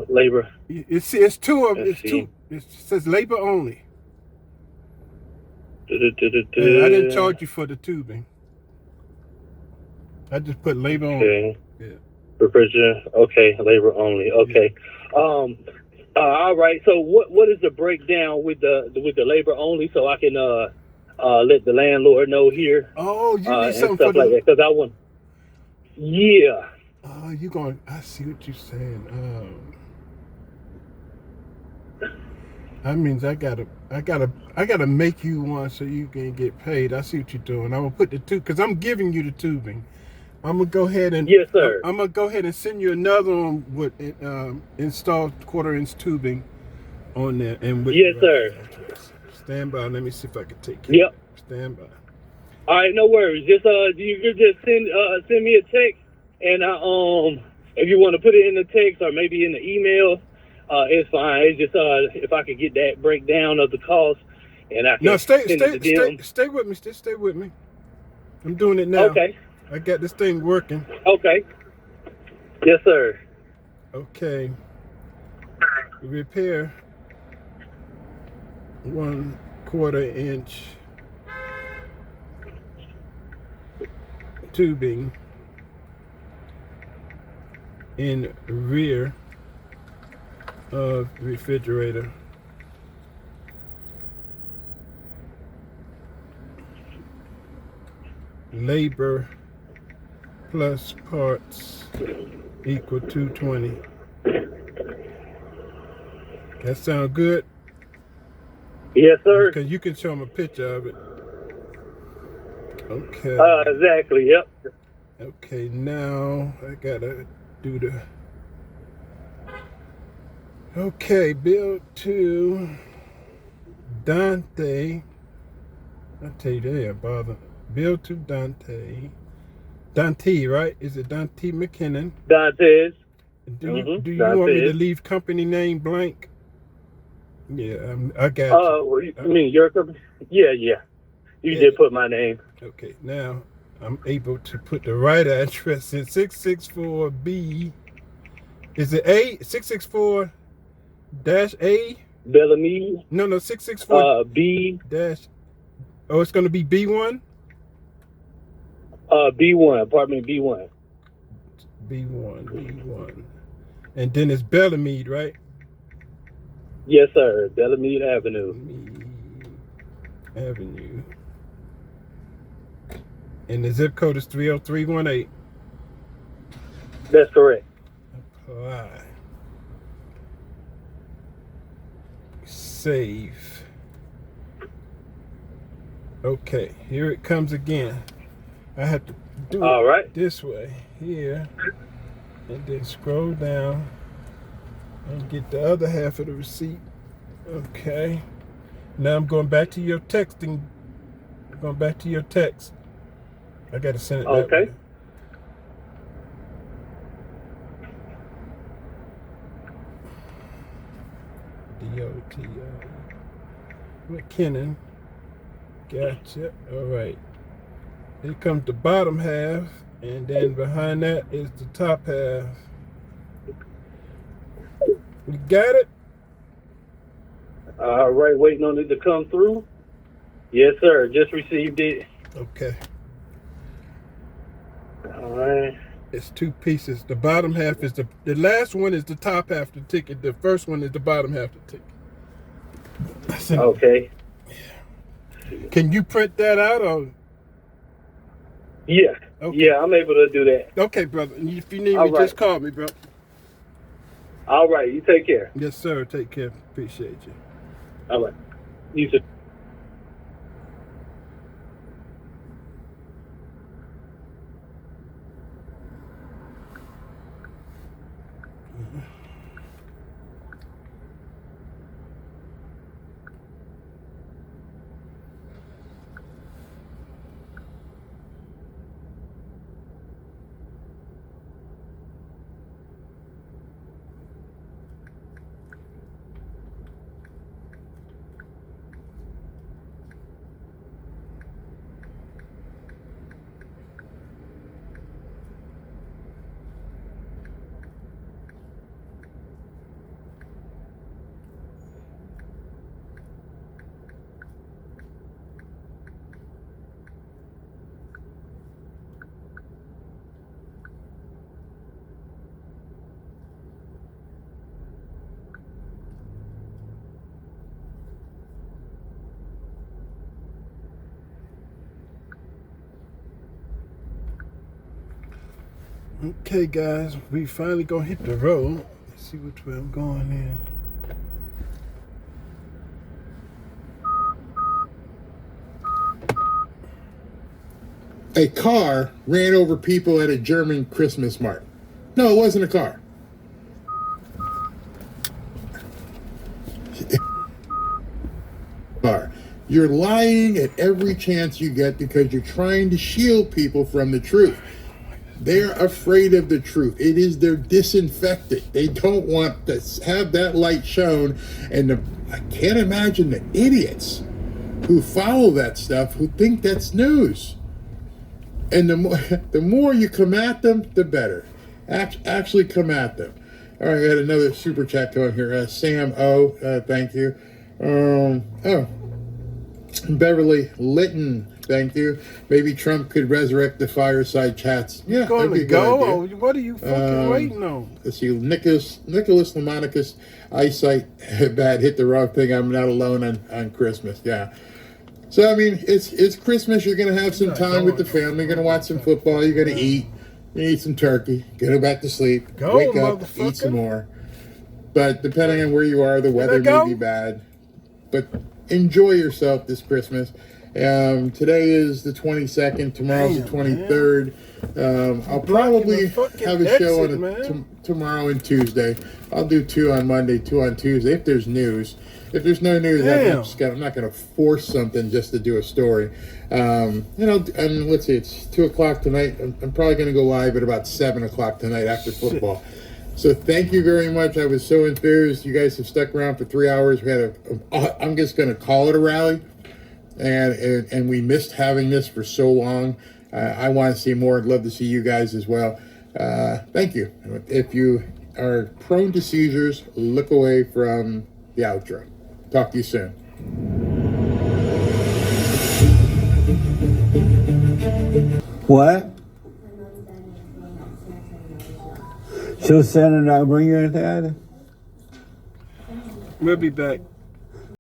Labor. It's two of it's two. It says labor only. I didn't charge you for the tubing. I just put labor only. Yeah. Refrigerant. Okay, labor only. Okay. All right. So what is the breakdown with the labor only, so I can let the landlord know here? Oh, you need something for like that, because I want. Yeah. Oh, you going? I see what you're saying. That means I gotta make you one so you can get paid. I see what you're doing. I'm gonna put the two because I'm giving you the tubing. I'm gonna go ahead and yes, sir. I'm gonna go ahead and send you another one with installed 1/4-inch tubing on there and with yes, sir. Stand by. Let me see if I can take care. Yep. Stand by. All right, no worries. Just you could just send me a text, and if you want to put it in the text or maybe in the email. It's fine. It's just if I could get that breakdown of the cost, and I can stay with me. Stay with me. I'm doing it now. Okay. I got this thing working. Okay. Yes, sir. Okay. Repair 1/4-inch tubing in rear of refrigerator. Labor plus parts equal 220. That sound good? Yes, sir. Because you can show them a picture of it. Okay. Exactly. Yep. Okay, now I gotta do the. Okay, bill to Dante. I tell you, they are bothered. Bill to Dante. Dante, right? Is it Dante McKinnon? Dante's. Do you want me to leave company name blank? Yeah, I got you. You mean your company? Yeah. You did put my name. Okay, now I'm able to put the right address in 664B. Is it A? 664 dash A? Bellamede? No, 664 B dash. Oh, it's going to be B1? B1, apartment B1. B1. And then it's Bellamede, right? Yes, sir. Bellamede Avenue. And the zip code is 30318. That's correct. Apply. Save. Okay, here it comes again. I have to do it this way here, and then scroll down and get the other half of the receipt. Okay. Now I'm going back to your texting. Going back to your text. I got to send it that way. DOTI. McKinnon. Gotcha. All right. Here comes the bottom half, and then behind that is the top half. You got it? All right, waiting on it to come through. Yes, sir. Just received it. Okay. All right. It's 2 pieces. The bottom half is the last one is the top half of the ticket. The first one is the bottom half of the ticket. Okay. Can you print that out or? Yeah. Okay. Yeah, I'm able to do that. Okay, brother. If you need All me, right. just call me, bro. All right. You take care. Yes, sir. Take care. Appreciate you. All right. You too. Okay, guys, we finally gonna hit the road. Let's see which way I'm going in. A car ran over people at a German Christmas market. No, it wasn't a car. You're lying at every chance you get because you're trying to shield people from the truth. They're afraid of the truth. It is their disinfectant. They don't want to have that light shown. And I can't imagine the idiots who follow that stuff who think that's news. And the more you come at them, the better. Actually come at them. All right, I had another super chat going here. Sam O, thank you. Beverly Litton, thank you. Maybe Trump could resurrect the fireside chats. Yeah, Going that'd be to a good go? idea. What are you fucking waiting on? Let's see, Nicholas Lamonicus, eyesight bad, hit the wrong thing. I'm not alone on Christmas. Yeah. So I mean, it's Christmas. You're gonna have some time with the family. You're gonna watch some football. You're gonna eat. You eat some turkey. Go back to sleep. Wake up. Eat some more. But depending on where you are, the weather may be bad. But enjoy yourself this Christmas. Today is the 22nd. Tomorrow's the 23rd. I'll probably have a show on tomorrow and Tuesday. I'll do 2 on Monday, 2 on Tuesday if there's news. If there's no news, I'm not going to force something just to do a story. And let's see, it's 2 o'clock tonight. I'm probably going to go live at about 7 o'clock tonight after football. So thank you very much. I was so enthused. You guys have stuck around for 3 hours. We had I'm just going to call it a rally. And we missed having this for so long. I want to see more. I'd love to see you guys as well. Thank you. If you are prone to seizures, look away from the outro. Talk to you soon. What? She'll send it. I'll bring you anything. We'll be back.